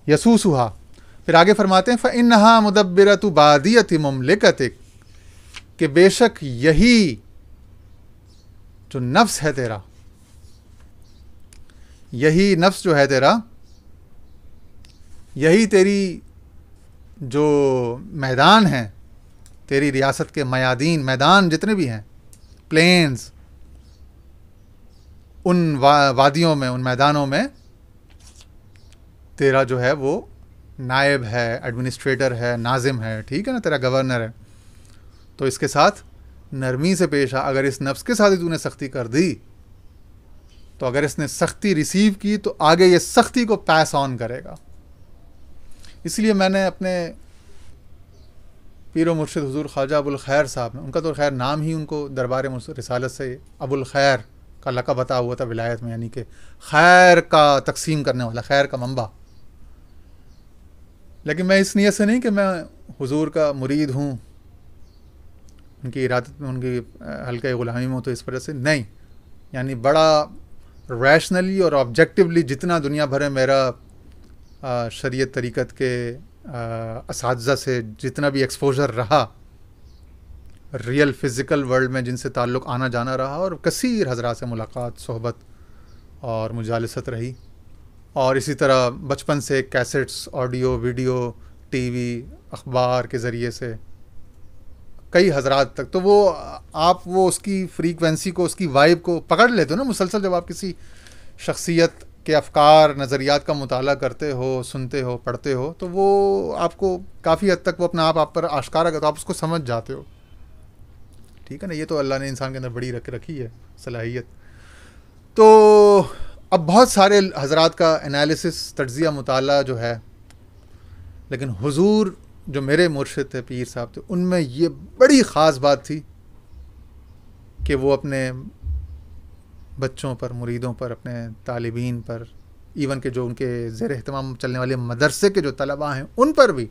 یسوسھا. پھر آگے فرماتے ہیں فَإِنَّهَا مُدَبِّرَةُ بَادِيَةِ مُمْلِكَتِكَ، کہ بے شک یہی جو نفس ہے تیرا، یہی نفس جو ہے تیرا، یہی تیری جو میدان ہیں، تیری ریاست کے میادین، میدان جتنے بھی ہیں، پلینز، ان وادیوں میں، ان میدانوں میں تیرا جو ہے وہ نائب ہے، ایڈمنسٹریٹر ہے، ناظم ہے. ٹھیک ہے نا، تیرا گورنر ہے. تو اس کے ساتھ نرمی سے پیش آ. اگر اس نفس کے ساتھ ہی تو نے سختی کر دی، تو اگر اس نے سختی ریسیو کی تو آگے یہ سختی کو پیس آن کرے گا. اس لیے میں نے اپنے پیر و مرشد حضور خواجہ ابو الخیر صاحب نے، ان کا تو خیر نام ہی ان کو دربار رسالت سے ابو الخیر کا لقب عطا ہوا تھا ولایت میں، یعنی کہ خیر کا تقسیم کرنے والا، خیر کا منبع. لیکن میں اس نیت سے نہیں کہ میں حضور کا مرید ہوں، ان کی ارادت میں، ان کی حلقہ غلامی میں ہوں، تو اس وجہ سے نہیں. یعنی بڑا ریشنلی اور آبجیکٹیولی جتنا دنیا بھر میں میرا شریعت طریقت کے اساتذہ سے جتنا بھی ایکسپوجر رہا، ریئل فزیکل ورلڈ میں جن سے تعلق آنا جانا رہا، اور کثیر حضرات سے ملاقات، صحبت اور مجالست رہی، اور اسی طرح بچپن سے cassettes, audio, video, T V, اخبار کے ذریعے سے کئی حضرات تک، تو وہ آپ وہ اس کی فریکوینسی کو، اس کی وائب کو پکڑ لیتے ہو نا مسلسل. جب آپ کسی شخصیت کے افکار، نظریات کا مطالعہ کرتے ہو، سنتے ہو، پڑھتے ہو، تو وہ آپ کو کافی حد تک وہ اپنا آپ پر آشکارا کرتا، آپ اس کو سمجھ جاتے ہو. ٹھیک ہے نا. یہ تو اللہ نے انسان کے اندر بڑی رکھی ہے صلاحیت. تو اب بہت سارے حضرات کا انالیسس، تجزیہ، مطالعہ جو ہے، لیکن حضور جو میرے مرشد تھے پیر صاحب تھے، ان میں یہ بڑی خاص بات تھی کہ وہ اپنے بچوں پر، مریدوں پر، اپنے طالبین پر، ایون کہ جو ان کے زیر اہتمام چلنے والے مدرسے کے جو طلباء ہیں ان پر بھی،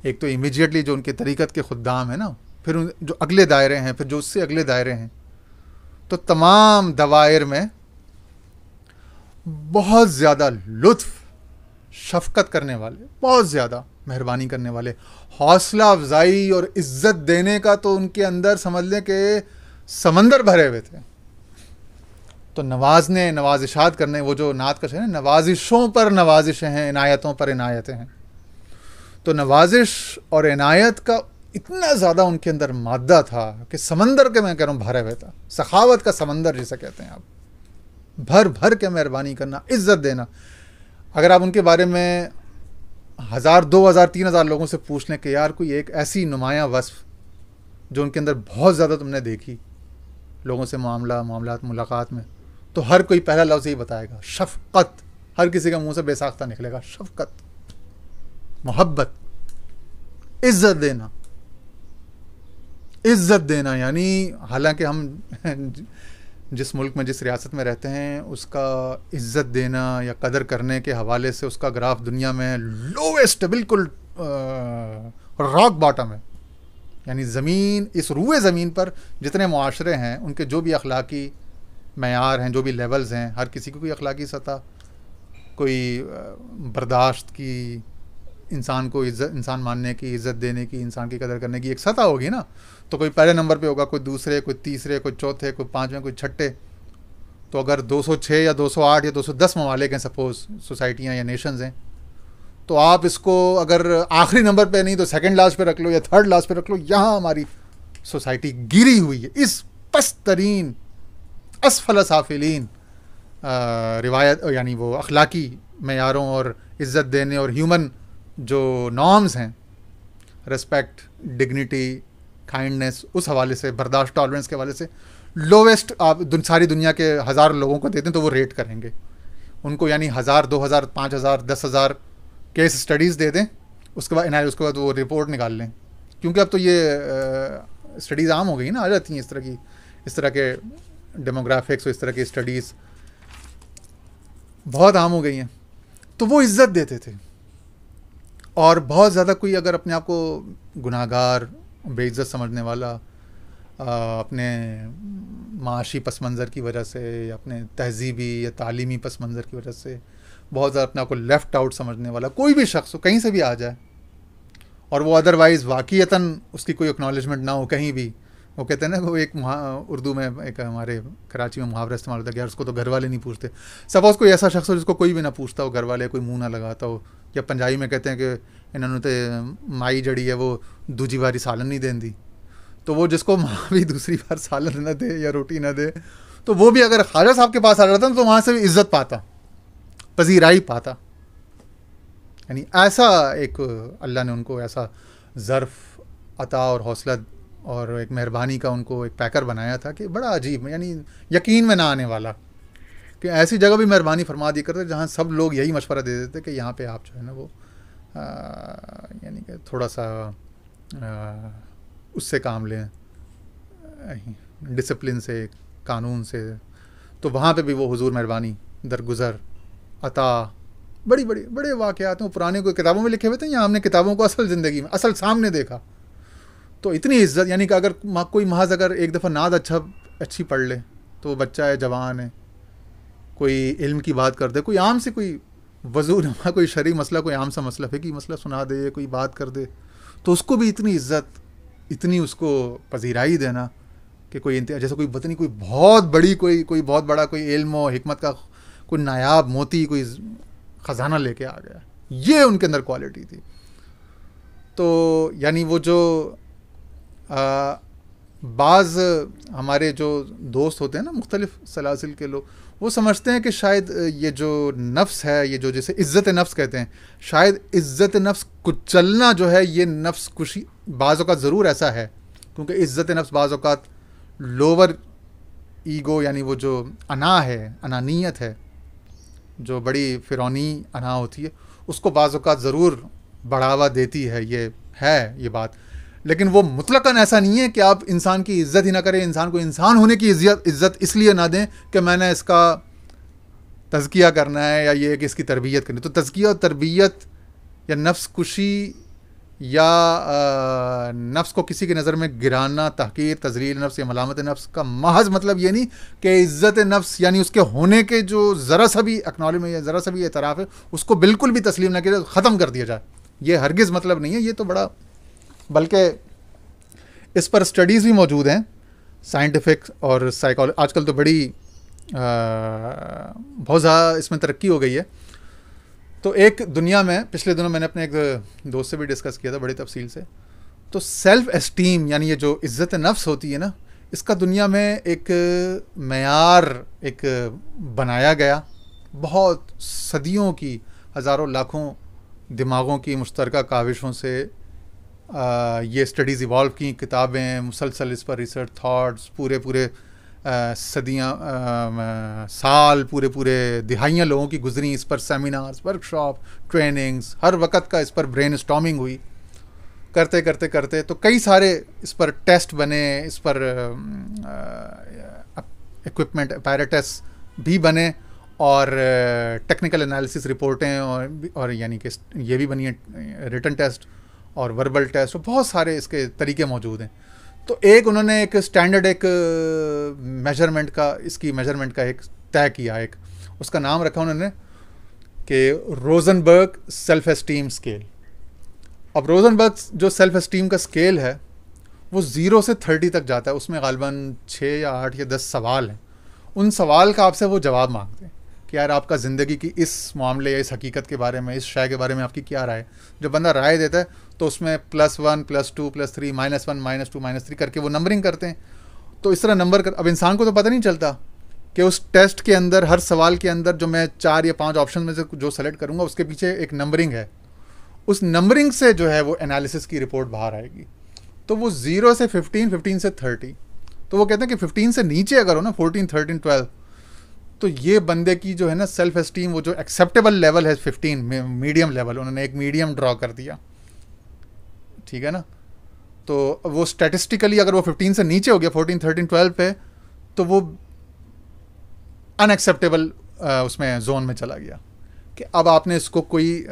ایک تو امیجیٹلی جو ان کے طریقت کے خدام ہیں نا، پھر جو اگلے دائرے ہیں، پھر جو اس سے اگلے دائرے ہیں، تو تمام دوائر میں بہت زیادہ لطف، شفقت کرنے والے، بہت زیادہ مہربانی کرنے والے، حوصلہ افزائی اور عزت دینے کا تو ان کے اندر سمجھ لیں کہ سمندر بھرے ہوئے تھے. تو نوازنے، نوازشات کرنے، وہ جو نعت کا شعر ہے، نوازشوں پر نوازشیں ہیں، عنایتوں پر عنایتیں ہیں. تو نوازش اور عنایت کا اتنا زیادہ ان کے اندر مادہ تھا کہ سمندر کے، میں کہہ رہا ہوں، بھرے ہوئے تھا. سخاوت کا سمندر جسے کہتے ہیں آپ، بھر بھر کے مہربانی کرنا، عزت دینا. اگر آپ ان کے بارے میں 1000 2000 3000 لوگوں سے پوچھ لیں کہ یار کوئی ایک ایسی نمایاں وصف جو ان کے اندر بہت زیادہ تم نے دیکھی لوگوں سے معاملات ملاقات میں، تو ہر کوئی پہلا لفظ یہی بتائے گا، شفقت. ہر کسی کا منہ سے بے ساختہ نکلے گا، شفقت، محبت، عزت دینا. عزت دینا یعنی حالانکہ ہم جس ملک میں، جس ریاست میں رہتے ہیں، اس کا عزت دینا یا قدر کرنے کے حوالے سے اس کا گراف دنیا میں لوویسٹ، بالکل راک باٹم ہے. یعنی زمین، اس روئے زمین پر جتنے معاشرے ہیں، ان کے جو بھی اخلاقی معیار ہیں، جو بھی لیولز ہیں، ہر کسی کو کوئی اخلاقی سطح، کوئی برداشت کی، انسان کو انسان ماننے کی، عزت دینے کی، انسان کی قدر کرنے کی ایک سطح ہوگی نا. تو کوئی پہلے نمبر پہ ہوگا، کوئی دوسرے، کوئی تیسرے، کوئی چوتھے، کوئی پانچویں، کوئی چھٹے. تو اگر 206 یا 208 یا 210 ممالک ہیں سپوز، سوسائٹیاں یا نیشنز ہیں، تو آپ اس کو اگر آخری نمبر پہ نہیں تو سیکنڈ لاسٹ پہ رکھ لو یا تھرڈ لاسٹ پہ رکھ لو. یہاں ہماری سوسائٹی گری ہوئی ہے اس پست ترین، اسفل سافلین روایت، یعنی وہ اخلاقی معیاروں اور عزت دینے اور ہیومن جو نارمز ہیں، ریسپیکٹ، ڈگنیٹی، کائنڈنس، اس حوالے سے، برداشت، ٹالرنس کے حوالے سے لوویسٹ آپ ساری دنیا کے 1000 لوگوں کو دیتے ہیں تو وہ ریٹ کریں گے ان کو. یعنی 1000 2000 5000 10,000 کیس اسٹڈیز دے دیں، اس کے بعد اس کے بعد وہ رپورٹ نکال لیں. کیونکہ اب تو یہ اسٹڈیز عام ہو گئی نا، آ جاتی ہیں اس طرح کے ڈیموگرافکس اور اس طرح کی اسٹڈیز بہت عام ہو گئی ہیں. تو وہ عزت دیتے تھے. اور بہت زیادہ کوئی اگر اپنے آپ کو گناہ گار، بے عزت سمجھنے والا، اپنے معاشی پس منظر کی وجہ سے یا اپنے تہذیبی یا تعلیمی پس منظر کی وجہ سے بہت زیادہ اپنے آپ کو لیفٹ آؤٹ سمجھنے والا کوئی بھی شخص ہو، کہیں سے بھی آ جائے، اور وہ ادروائز واقعتاً اس کی کوئی اکنالجمنٹ نہ ہو کہیں بھی. وہ کہتے ہیں نا، وہ ایک اردو میں ایک ہمارے کراچی میں محاورہ استعمال ہوتا ہے کہ یار اس کو تو گھر والے نہیں پوچھتے. سپوز کوئی ایسا شخص ہو جس کو کوئی بھی نہ پوچھتا ہو، گھر والے کوئی منہ نہ لگاتا ہو، یا پنجابی میں کہتے ہیں کہ انہوں نے تو مائی جڑی ہے وہ دوجی باری سالن نہیں دین دی. تو وہ جس کو ماں بھی دوسری بار سالن نہ دے یا روٹی نہ دے، تو وہ بھی اگر خواجہ صاحب کے پاس آ جاتا تو وہاں سے بھی عزت پاتا، پذیرائی پاتا. یعنی ایسا ایک اللہ نے ان کو ایسا ظرف عطا اور حوصلہ اور ایک مہربانی کا ان کو ایک پیکر بنایا تھا کہ بڑا عجیب، یعنی یقین میں نہ آنے والا، کہ ایسی جگہ بھی مہربانی فرما دی کرتے جہاں سب لوگ یہی مشورہ دے دیتے کہ یہاں پہ آپ جو ہے نا وہ یعنی کہ تھوڑا سا اس سے کام لیں، ڈسپلن سے، قانون سے. تو وہاں پہ بھی وہ حضور مہربانی، درگزر، عطا، بڑے واقعات ہیں. وہ پرانے کوئی کتابوں میں لکھے ہوئے تھے یا ہم نے کتابوں کو اصل زندگی میں، اصل سامنے دیکھا. تو اتنی عزت، یعنی کہ اگر کوئی محض اگر ایک دفعہ نعت اچھی پڑھ لے تو وہ بچہ ہے، جوان ہے، کوئی علم کی بات کر دے، کوئی عام سے کوئی وضو نما، کوئی شرعی مسئلہ، کوئی عام سا مسئلہ، فقہی مسئلہ سنا دے، کوئی بات کر دے، تو اس کو بھی اتنی عزت، اتنی اس کو پذیرائی دینا کہ کوئی جیسے کوئی بتنی کوئی بہت بڑی کوئی بہت بڑا کوئی علم و حکمت کا کوئی نایاب موتی، کوئی خزانہ لے کے آ گیا. یہ ان کے اندر کوالٹی تھی. تو یعنی وہ جو بعض ہمارے جو دوست ہوتے ہیں نا، مختلف سلاسل کے لوگ، وہ سمجھتے ہیں کہ شاید یہ جو نفس ہے، یہ جو جیسے عزت نفس کہتے ہیں، شاید عزت نفس کچلنا جو ہے یہ نفس کشی بعض اوقات ضرور ایسا ہے، کیونکہ عزت نفس بعض اوقات لوور ایگو، یعنی وہ جو انا ہے، انانیت ہے، جو بڑی فرعونی انا ہوتی ہے، اس کو بعض اوقات ضرور بڑھاوا دیتی ہے، یہ بات. لیکن وہ مطلقاً ایسا نہیں ہے کہ آپ انسان کی عزت ہی نہ کریں، انسان کو انسان ہونے کی عزت اس لیے نہ دیں کہ میں نے اس کا تزکیہ کرنا ہے یا یہ کہ اس کی تربیت کرنی. تو تزکیہ اور تربیت یا نفس کشی یا نفس کو کسی کی نظر میں گرانا، تحقیر، تذلیل نفس یا ملامت نفس کا محض مطلب یہ نہیں کہ عزت نفس یعنی اس کے ہونے کے جو ذرا سا بھی اکنالجمنٹ یا ذرا سا بھی اعتراف ہے اس کو بالکل بھی تسلیم نہ کیا جائے، ختم کر دیا جائے. یہ ہرگز مطلب نہیں ہے. یہ تو بڑا، بلکہ اس پر اسٹڈیز بھی موجود ہیں سائنٹیفک اور سائیکالوجی. آج کل تو بڑی بہت زیادہ اس میں ترقی ہو گئی ہے. تو ایک دنیا میں پچھلے دنوں میں نے اپنے ایک دوست سے بھی ڈسکس کیا تھا بڑی تفصیل سے. تو سیلف اسٹیم یعنی یہ جو عزت نفس ہوتی ہے نا، اس کا دنیا میں ایک معیار ایک بنایا گیا، بہت صدیوں کی، ہزاروں لاکھوں دماغوں کی مشترکہ کاوشوں سے یہ اسٹڈیز ایوالو کی، کتابیں مسلسل اس پر ریسرچ، تھاٹس، پورے صدیاں، سال، پورے دہائیاں لوگوں کی گزری اس پر، سیمینارز، ورک شاپ، ٹریننگز، ہر وقت کا اس پر برین اسٹارمنگ ہوئی. کرتے تو کئی سارے اس پر ٹیسٹ بنے، اس پر ایکوپمنٹ اپیریٹس بھی بنے، اور ٹیکنیکل انالیسس رپورٹیں اور یعنی کہ یہ بھی بنی ہیں ریٹن ٹیسٹ اور وربل ٹیسٹ، اور بہت سارے اس کے طریقے موجود ہیں. تو ایک انہوں نے ایک اسٹینڈرڈ ایک میجرمنٹ کا، اس کی میجرمنٹ کا ایک طے کیا، ایک اس کا نام رکھا انہوں نے کہ روزنبرگ سیلف اسٹیم اسکیل. اب روزنبرگ جو سیلف اسٹیم کا اسکیل ہے وہ 0 سے 30 تک جاتا ہے. اس میں غالباً 6 یا 8 یا 10 سوال ہیں. ان سوال کا آپ سے وہ جواب مانگتے ہیں کہ یار آپ کا زندگی کی اس معاملے یا اس حقیقت کے بارے میں، اس شے کے بارے میں آپ کی کیا رائے ہے. جو بندہ رائے دیتا ہے تو اس میں +1 +2 +3 -1 -2 -3 کر کے وہ نمبرنگ کرتے ہیں. تو اس طرح نمبر اب انسان کو تو پتہ نہیں چلتا کہ اس ٹیسٹ کے اندر ہر سوال کے اندر جو میں 4 یا 5 آپشن میں سے جو سلیکٹ کروں گا اس کے پیچھے ایک نمبرنگ ہے. اس نمبرنگ سے جو ہے وہ انالیسس کی رپورٹ باہر آئے گی. تو وہ 0 سے 15، 15 سے 30. تو وہ کہتے ہیں کہ 15 سے نیچے اگر ہو نا، 14، 13، 12، تو یہ بندے کی جو ہے نا سیلف اسٹیم، وہ جو ایکسیپٹیبل لیول ہے 15، میڈیم لیول، انہوں نے ایک میڈیم ڈرا کر دیا، ٹھیک ہے نا. تو وہ اسٹیٹسٹیکلی اگر وہ 15 سے نیچے ہو گیا، 14، 13، 12 پہ، تو وہ ان ایکسیپٹیبل اس میں زون میں چلا گیا. کہ اب آپ نے اس کو کوئی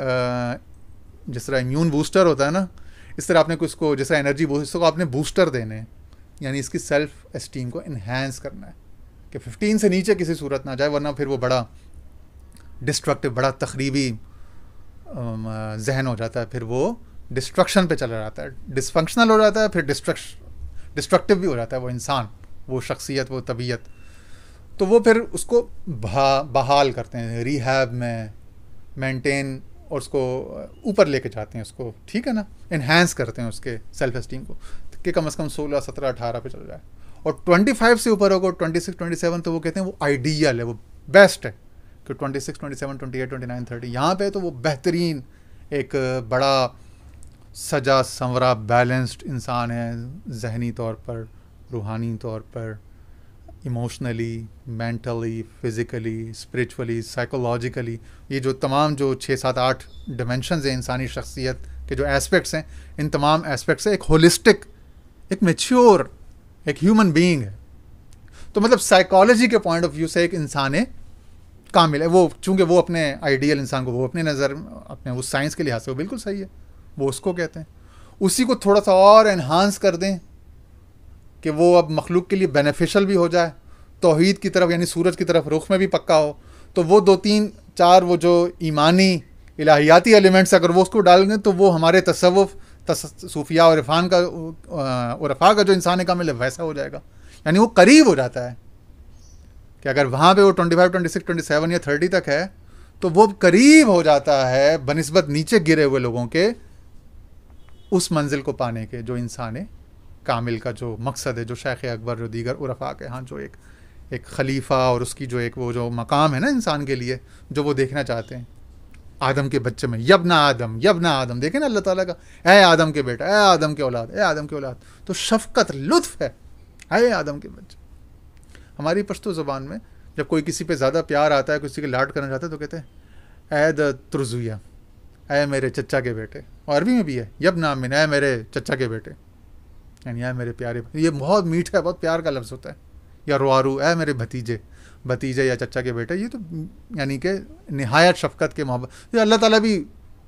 جس طرح امیون بوسٹر ہوتا ہے نا، اس طرح آپ نے اس کو جس طرح انرجی بوسٹر کو آپ نے بوسٹر دینے ہیں، یعنی اس کی سیلف اسٹیم کو انہینس کرنا ہے کہ 15 سے نیچے کسی صورت نہ جائے، ورنہ پھر وہ بڑا ڈسٹرکٹیو، بڑا تخریبی ذہن ہو جاتا ہے. پھر وہ ڈسٹرکشن پہ چلا جاتا ہے، ڈسفنکشنل ہو جاتا ہے، پھر ڈسٹرکٹیو بھی ہو جاتا ہے وہ انسان، وہ شخصیت، وہ طبیعت. تو وہ پھر اس کو بحال کرتے ہیں ریہیب میں، مینٹین، اور اس کو اوپر لے کے جاتے ہیں اس کو، ٹھیک ہے نا، انہینس کرتے ہیں اس کے سیلف اسٹیم کو کہ کم از کم 16، 17، 18 پہ چل جائے. اور 25 سے اوپر ہوگا، 26، 27، تو وہ کہتے ہیں وہ آئیڈیل ہے، وہ بیسٹ ہے. کہ 26، 27، 28، 29، 30 یہاں پہ تو وہ بہترین ایک بڑا سجا سنورا بیلنسڈ انسان ہے، ذہنی طور پر، روحانی طور پر، emotionally, mentally, physically, spiritually, psychologically. یہ جو تمام جو 6، 7، 8 ڈیمینشنز ہیں انسانی شخصیت کے جو ایسپیکٹس ہیں، ان تمام ایسپیکٹ سے ایک ہولسٹک، ایک میچیور، ایک ہیومن بینگ ہے. تو مطلب سائیکالوجی کے پوائنٹ آف ویو سے ایک انسان کامل ہے. وہ چونکہ وہ اپنے آئیڈیل انسان کو، وہ اپنے نظر، اپنے اس سائنس کے لحاظ سے وہ بالکل صحیح ہے، وہ اس کو کہتے ہیں. اسی کو تھوڑا سا اور انہانس کر دیں کہ وہ اب مخلوق کے لیے بینیفیشل بھی ہو جائے، توحید کی طرف یعنی سورج کی طرف رخ میں بھی پکا ہو، تو وہ 2، 3، 4 وہ جو ایمانی الہیاتی ایلیمنٹس اگر وہ اس کو ڈال دیں تو وہ ہمارے تصوف، صوفیاء اور عرفاء کا جو انسان کامل ہے ویسا ہو جائے گا. یعنی وہ قریب ہو جاتا ہے کہ اگر وہاں پہ وہ 25، 26، 27 یا 30 تک ہے تو وہ قریب ہو جاتا ہے بنسبت نیچے گرے ہوئے لوگوں کے اس منزل کو پانے کے جو انسان کامل کا جو مقصد ہے، جو شیخ اکبر، جو دیگر عرفاء کے ہاں جو ایک خلیفہ اور اس کی جو ایک وہ جو مقام ہے نا انسان کے لیے جو وہ دیکھنا چاہتے ہیں. آدم کے بچے میں یبنا آدم، یبنا آدم، دیکھیں نا اللہ تعالیٰ کا، اے آدم کے بیٹا، اے آدم کے اولاد، اے آدم کے اولاد. تو شفقت، لطف ہے، اے آدم کے بچے. ہماری پشتو زبان میں جب کوئی کسی پہ زیادہ پیار آتا ہے، کسی کے لاڈ کرنا چاہتا ہے تو کہتے ہیں اے دا ترزویا، اے میرے چچا کے بیٹے، اور عربی میں بھی ہے یبن عمن، اے میرے چچا کے بیٹے، یعنی اے میرے پیارے، یہ بہت میٹھا ہے، بہت پیار کا لفظ ہوتا ہے. یا روارو، اے میرے بھتیجے، بھتیجے یا چچا کے بیٹے، یہ تو یعنی کہ نہایت شفقت کے محبت. یہ اللہ تعالیٰ بھی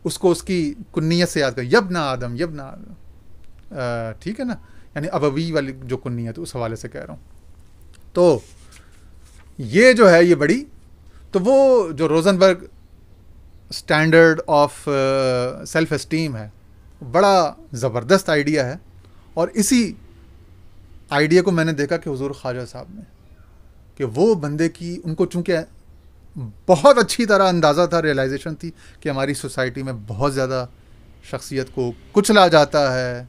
اس کو اس کی کنیت سے یاد کر، یبن آدم، یبن آدم، ٹھیک ہے نا، یعنی ابوی والی جو کنیت اس حوالے سے کہہ رہا ہوں. تو یہ جو ہے یہ بڑی، تو وہ جو Rosenberg standard of self esteem ہے، بڑا زبردست آئیڈیا ہے. اور اسی آئیڈیا کو میں نے دیکھا کہ حضور خواجہ صاحب نے، کہ وہ بندے کی، ان کو چونکہ بہت اچھی طرح اندازہ تھا، ریئلائزیشن تھی کہ ہماری سوسائٹی میں بہت زیادہ شخصیت کو کچلا جاتا ہے.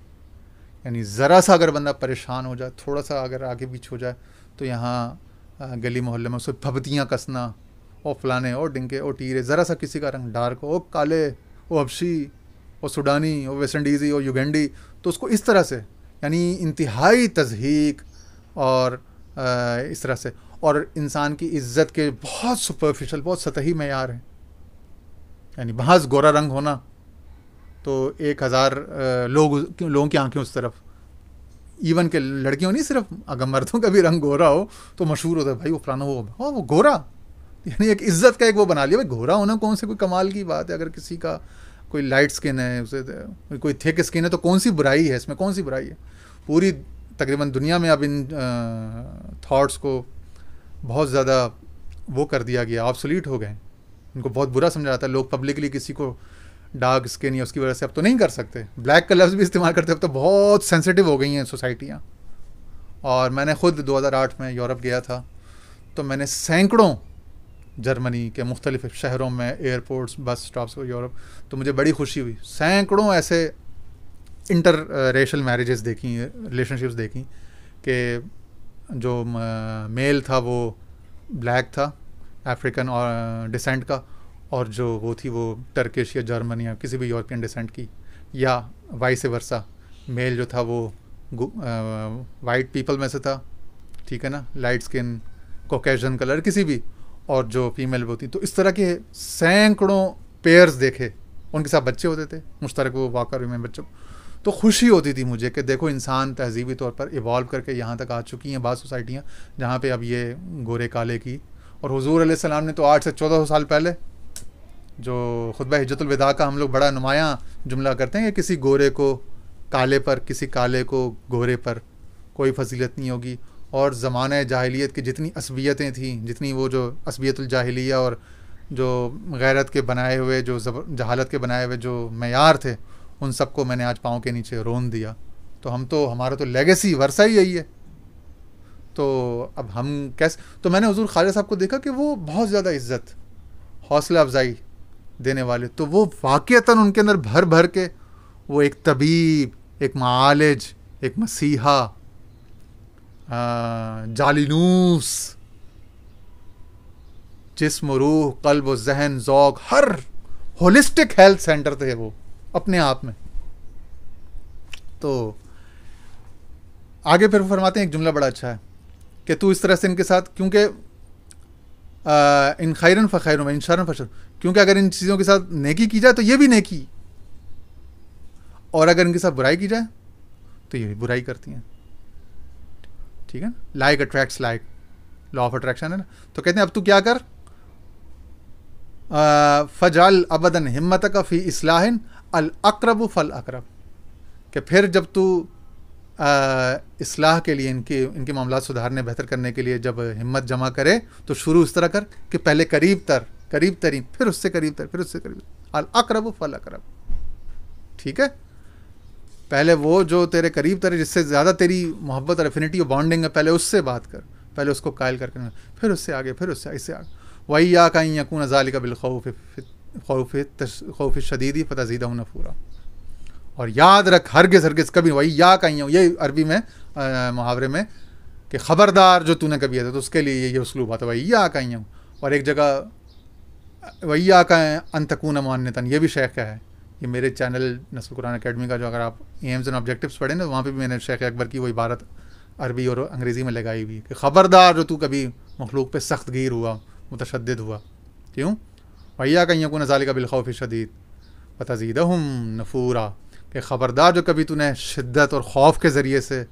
یعنی ذرا سا اگر بندہ پریشان ہو جائے، تھوڑا سا اگر آگے پیچھے ہو جائے، تو یہاں گلی محلے میں اسے پھپتیاں کسنا، او فلانے، او ڈنکے، او ٹیرے، ذرا سا کسی کا رنگ ڈارک ہو، او کالے، او حبشی، او سوڈانی، او ویسٹ انڈیزی، او یوگینڈی، تو اس کو اس طرح سے، یعنی انتہائی تضحیک اور اس طرح سے، اور انسان کی عزت کے بہت سپرفیشل، بہت سطحی معیار ہیں. یعنی محض گورا رنگ ہونا تو 1000 لوگوں کی آنکھیں اس طرف، ایون کہ لڑکیوں نہیں، صرف اگر مردوں کا بھی رنگ گورا ہو تو مشہور ہوتا ہے، بھائی وہ فلانا وہ گورا، یعنی ایک عزت کا ایک وہ بنا لیا. بھائی گورا ہونا کون سے کوئی کمال کی بات ہے؟ اگر کسی کا کوئی لائٹ سکن ہے، اسے کوئی تھک سکن ہے، تو کون سی برائی ہے اس میں؟ کون سی برائی ہے؟ پوری تقریباً دنیا میں اب ان تھاٹس کو بہت زیادہ وہ کر دیا گیا، آبسولیٹ ہو گئے، ان کو بہت برا سمجھا جاتا ہے. لوگ پبلکلی کسی کو ڈارک اسکن یا اس کی وجہ سے اب تو نہیں کر سکتے، بلیک کا لفظ بھی استعمال کرتے، اب تو بہت سینسیٹیو ہو گئی ہیں سوسائٹیاں. اور میں نے خود 2008 میں یورپ گیا تھا، تو میں نے سینکڑوں جرمنی کے مختلف شہروں میں ایئرپورٹس، بس اسٹاپس کو یورپ، تو مجھے بڑی خوشی ہوئی. سینکڑوں ایسے انٹر ریشل میریجز دیکھیں، ریلیشن شپس دیکھیں کہ جو میل تھا وہ بلیک تھا، افریقن اور ڈسینٹ کا، اور جو وہ تھی وہ ٹرکش یا جرمن یا کسی بھی یورپین ڈسینٹ کی، یا وائس ورثہ، میل جو تھا وہ وائٹ پیپل میں سے تھا، ٹھیک ہے نا، لائٹ سکن، کوکیشن کلر، کسی بھی، اور جو فیمیل وہ تھی. تو اس طرح کے سینکڑوں پیئرز دیکھے، ان کے ساتھ بچے ہوتے تھے مشترک، وہ واقع میں بچوں. تو خوشی ہوتی تھی مجھے کہ دیکھو انسان تہذیبی طور پر ایوالو کر کے یہاں تک آ چکی ہیں بعض سوسائٹیاں جہاں پہ اب یہ گورے کالے کی. اور حضور علیہ السلام نے تو 8 سے 1400 سال پہلے جو خطبہ حجۃ الوداع کا ہم لوگ بڑا نمایاں جملہ کرتے ہیں کہ کسی گورے کو کالے پر، کسی کالے کو گورے پر کوئی فضیلت نہیں ہوگی. اور زمانہ جاہلیت کی جتنی عصبیتیں تھیں، جتنی وہ جو عصبیت الجاہلیہ اور جو غیرت کے بنائے ہوئے، جو جہالت کے بنائے ہوئے جو معیار تھے، ان سب کو میں نے آج پاؤں کے نیچے رون دیا. تو ہمارا تو لیگیسی ورثہ ہی یہی ہے. تو اب ہم کیسے، تو میں نے حضور خواجہ صاحب کو دیکھا کہ وہ بہت زیادہ عزت، حوصلہ افزائی دینے والے، تو وہ واقعتاً ان کے اندر بھر بھر کے وہ ایک طبیب، ایک معالج، ایک مسیحا، جالینوس، جسم و روح، قلب و ذہن، ذوق، ہر ہولسٹک ہیلتھ سینٹر تھے وہ اپنے آپ میں. تو آگے پھر فرماتے ہیں ایک جملہ بڑا اچھا ہے کہ تو اس طرح سے ان کے ساتھ، کیونکہ ان خیرن فخیر و ان شرن فشر، کیونکہ اگر ان چیزوں کے ساتھ نیکی کی جائے تو یہ بھی نیکی، اور اگر ان کے ساتھ برائی کی جائے تو یہ بھی برائی کرتی ہیں. ٹھیک ہے نا، like attracts like, law of attraction ہے نا. تو کہتے ہیں اب تو کیا کر، فجعل ابدا ہمتک فی اصلاح الاقرب فالاقرب، کہ پھر جب تو اصلاح کے لیے، ان کے معاملات سدھارنے، بہتر کرنے کے لیے جب ہمت جمع کرے تو شروع اس طرح کر کہ پہلے قریب ترین، پھر اس سے قریب تر، پھر اس سے قریب، الاقرب فالاقرب. ٹھیک ہے، پہلے وہ جو تیرے قریب تر، جس سے زیادہ تیری محبت اور افینٹی اور بانڈنگ ہے، پہلے اس سے بات کر، پہلے اس کو قائل کر کے، پھر اس سے آگے، پھر اس سے آگے. وَإِيَّاكَ أَن يَكُونَ ذَلِكَ بِالْخَوْفِ الشَّدِيدِ فَتَزِيدَهُ نُفُورًا. اور یاد رکھ، ہرگز کبھی، وَإِيَّاكَ أَن، یہ عربی میں محاورے میں کہ خبردار جو تو نے کبھی ہے تو اس کے لیے یہ اسلوب آتا ہے، وَإِيَّاكَ أَن. اور ایک جگہ وَإِيَّاكَ أَن تَكُونَ مُعَنِّتًا، یہ بھی شیخ کا ہے. یہ میرے چینل نسل قرآن اکیڈمی کا جو اگر آپ ایمز اینڈ آبجیکٹیوز پڑھیں نا، وہاں پہ بھی میں نے شیخ اکبر کی وہ عبارت عربی اور انگریزی میں لگائی ہوئی کہ خبردار جو تو کبھی مخلوق پہ سخت گیر ہوا، متشدد ہوا. کیوں؟ وَإِيَّاكَ أَن يَكُونَ ذَلِكَ بِالْخَوْفِ الشَّدِيدِ وَتَزِيدَهُمْ نُفُورًا، کہ خبردار جو کبھی تو نے شدت اور خوف کے ذریعے سے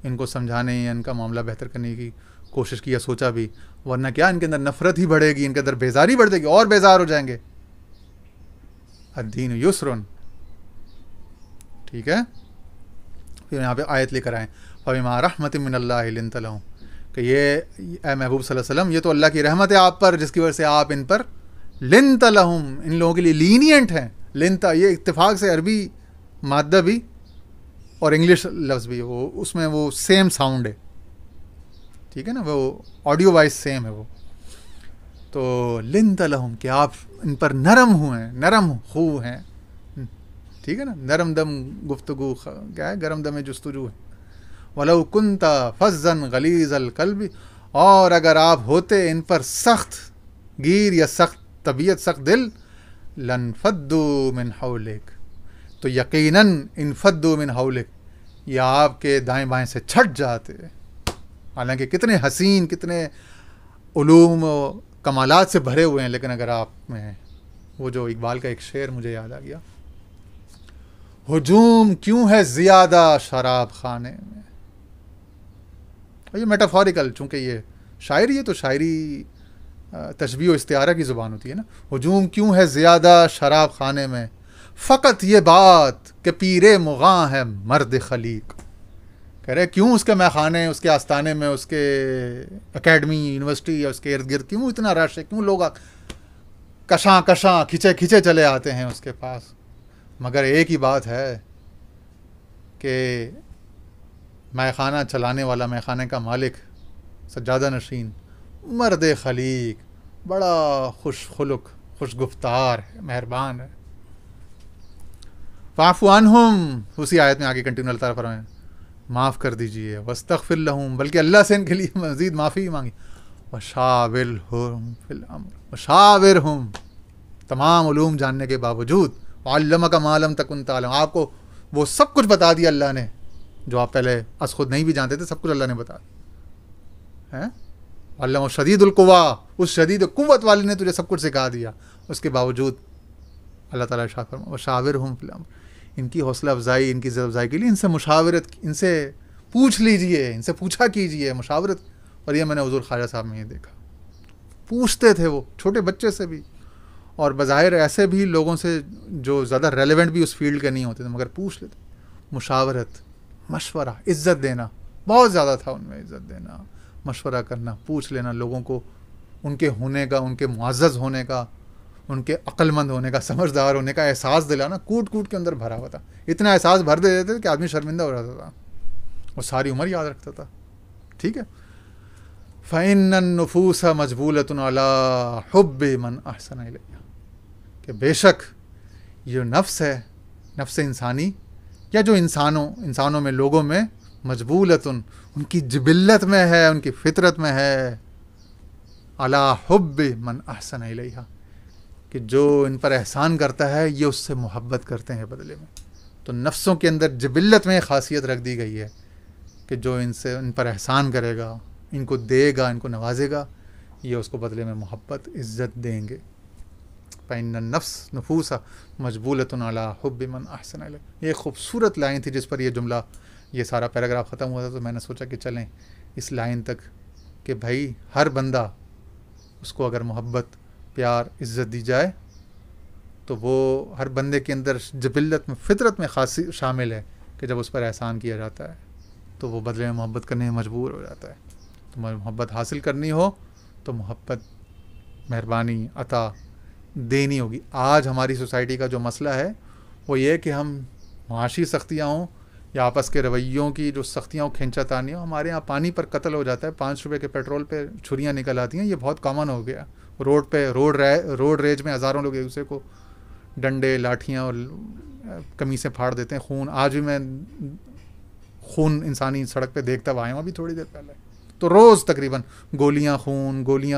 ان کو سمجھانے یا ان کا معاملہ بہتر کرنے کی کوشش کی یا سوچا بھی، ورنہ کیا ان کے اندر نفرت ہی بڑھے گی، ان کے اندر بیزاری بڑھ جائے گی اور بیزار ہو جائیں گے. الدین یسر، ٹھیک ہے. پھر یہاں پہ آیت لے کر آئیں فَبِمَا رَحْمَةٍ مِّنَ اللَّهِ لِنْتَ لَهُمْ، کہ یہ اے محبوب صلی اللہ علیہ وسلم یہ تو اللہ کی رحمت ہے آپ پر، جس کی وجہ سے آپ ان پر لنت لہم، ان لوگوں کے لیے لینینٹ ہیں. لنتا یہ اتفاق سے عربی مادہ بھی اور انگلش لفظ بھی، وہ اس میں وہ سیم ساؤنڈ ہے، ٹھیک ہے نا، وہ آڈیو وائز سیم ہے وہ. تو لنت لہم کہ آپ ان پر نرم ہوئے، نرم خو ہیں، ٹھیک ہے نا، نرم دم گفتگو، کیا ہے، گرم دم جستجو ہے. وَلَوْ كُنْتَ فَظًّا غَلِيظَ الْقَلْبِ، اور اگر آپ ہوتے ان پر سخت گیر یا سخت طبیعت، سخت دل، لَانْفَضُّوا مِنْ حَوْلِكَ، تو یقیناً انفضوا من حولک، یا آپ کے دائیں بائیں سے چھٹ جاتے. حالانکہ کتنے حسین، کتنے علوم و کمالات سے بھرے ہوئے ہیں، لیکن اگر آپ میں وہ جو اقبال کا ایک شعر مجھے یاد آ گیا، ہجوم کیوں ہے زیادہ شراب خانے میں. یہ میٹافوریکل، چونکہ یہ شاعری ہے تو شاعری تشبیہ و استعارہ کی زبان ہوتی ہے نا. ہجوم کیوں ہے زیادہ شراب خانے میں، فقط یہ بات کہ پیرے مغاں ہے مرد خلیق. کہہ رہے کیوں اس کے میخانے، اس کے آستانے میں، اس کے اکیڈمی، یونیورسٹی یا اس کے ارد گرد کیوں اتنا رش ہے، کیوں لوگ کشاں کشاں کھچے کھچے چلے آتے ہیں اس کے پاس. مگر ایک ہی بات ہے کہ میخانہ چلانے والا، میخانے کا مالک، سجادہ نشین، مرد خلیق، بڑا خوش خلق، خوش گفتار ہے، مہربان ہے. فَاعْفُ عَنْهُمْ، اسی آیت میں آگے کنٹینیو اللہ تعالیٰ فرمائیں معاف کر دیجئے. وَاسْتَغْفِرْ لَهُمْ، بلکہ اللہ سے ان کے لیے مزید معافی مانگی. وَشَاوِرْهُمْ فِي الْأَمْرِ، وَشَاوِرْهُمْ، تمام علوم جاننے کے باوجود، وَعَلَّمَكَ مَا لَمْ تَكُنْ تَعْلَمْ، آپ کو وہ سب کچھ بتا دیا اللہ نے جو آپ پہلے از خود نہیں بھی جانتے تھے، سب کچھ اللہ نے بتا دیا. علّمہ شدید القوا، اس شدید قوت والے نے تجھے سب کچھ سکھا دیا. اس کے باوجود اللہ تعالیٰ ارشاد فرمایا وشاورہم فی الامر، ان کی حوصلہ افزائی، ان کی عزت افزائی کے لیے ان سے مشاورت، ان سے پوچھ لیجئے، ان سے پوچھا کیجئے، مشاورت. اور یہ میں نے حضور خواجہ صاحب میں یہ دیکھا، پوچھتے تھے وہ چھوٹے بچے سے بھی، اور بظاہر ایسے بھی لوگوں سے جو زیادہ ریلیونٹ بھی اس فیلڈ کے نہیں ہوتے تھے، مگر پوچھ لیتے. مشاورت، مشورہ، عزت دینا بہت زیادہ تھا ان میں، عزت دینا، مشورہ کرنا، پوچھ لینا لوگوں کو، ان کے ہونے کا، ان کے معزز ہونے کا، ان کے عقل مند ہونے کا، سمجھدار ہونے کا احساس دلانا کوٹ کوٹ کے اندر بھرا ہوا تھا. اتنا احساس بھر دے دیتے تھے کہ آدمی شرمندہ ہو جاتا تھا اور ساری عمر یاد رکھتا تھا. ٹھیک ہے. فَإِنَّ النُّفُوسَ مَجْبُولَةٌ عَلَىٰ حُبِّ مَنْ أَحْسَنَ إِلَيْهَا، کہ بے شک یہ نفس ہے، نفس انسانی، یا جو انسانوں میں، لوگوں میں، مجبولتن، ان کی جبلت میں ہے، ان کی فطرت میں ہے، علی حب من احسن الیہا، کہ جو ان پر احسان کرتا ہے یہ اس سے محبت کرتے ہیں بدلے میں. تو نفسوں کے اندر جبلت میں خاصیت رکھ دی گئی ہے کہ جو ان پر احسان کرے گا، ان کو دے گا، ان کو نوازے گا، یہ اس کو بدلے میں محبت، عزت دیں گے. فَإِنَّ النَّفْسَ نُفُوسَ مَجْبُولَةٌ عَلَىٰ حُبِّ مَنْ أَحْسَنَ إِلَيْهَا. یہ خوبصورت لائن تھی جس پر یہ جملہ، یہ سارا پیراگراف ختم ہوا تھا. تو میں نے سوچا کہ چلیں اس لائن تک کہ بھائی ہر بندہ، اس کو اگر محبت، پیار، عزت دی جائے تو وہ ہر بندے کے اندر جبلت میں، فطرت میں خاصی شامل ہے کہ جب اس پر احسان کیا جاتا ہے تو وہ بدلے میں محبت کرنے میں مجبور ہو جاتا ہے. تو محبت حاصل کرنی ہو تو محبت، مہربانی، عطا دینی ہوگی. آج ہماری سوسائٹی کا جو مسئلہ ہے وہ یہ کہ ہم معاشی سختیاں ہوں یا آپس کے رویوں کی جو سختیاں ہوں، کھینچا تانی ہوں، ہمارے یہاں پانی پر قتل ہو جاتا ہے، 5 روپے کے پیٹرول پہ چھریاں نکل آتی ہیں. یہ بہت کامن ہو گیا. روڈ پہ روڈ ریج میں ہزاروں لوگ ایک دوسرے کو ڈنڈے، لاٹھیاں اور قمیصیں پھاڑ دیتے ہیں. خون، آج بھی میں خون انسانی سڑک پہ دیکھتا ہوا آیا ہوں ابھی تھوڑی دیر پہلے. تو روز تقریباً گولیاں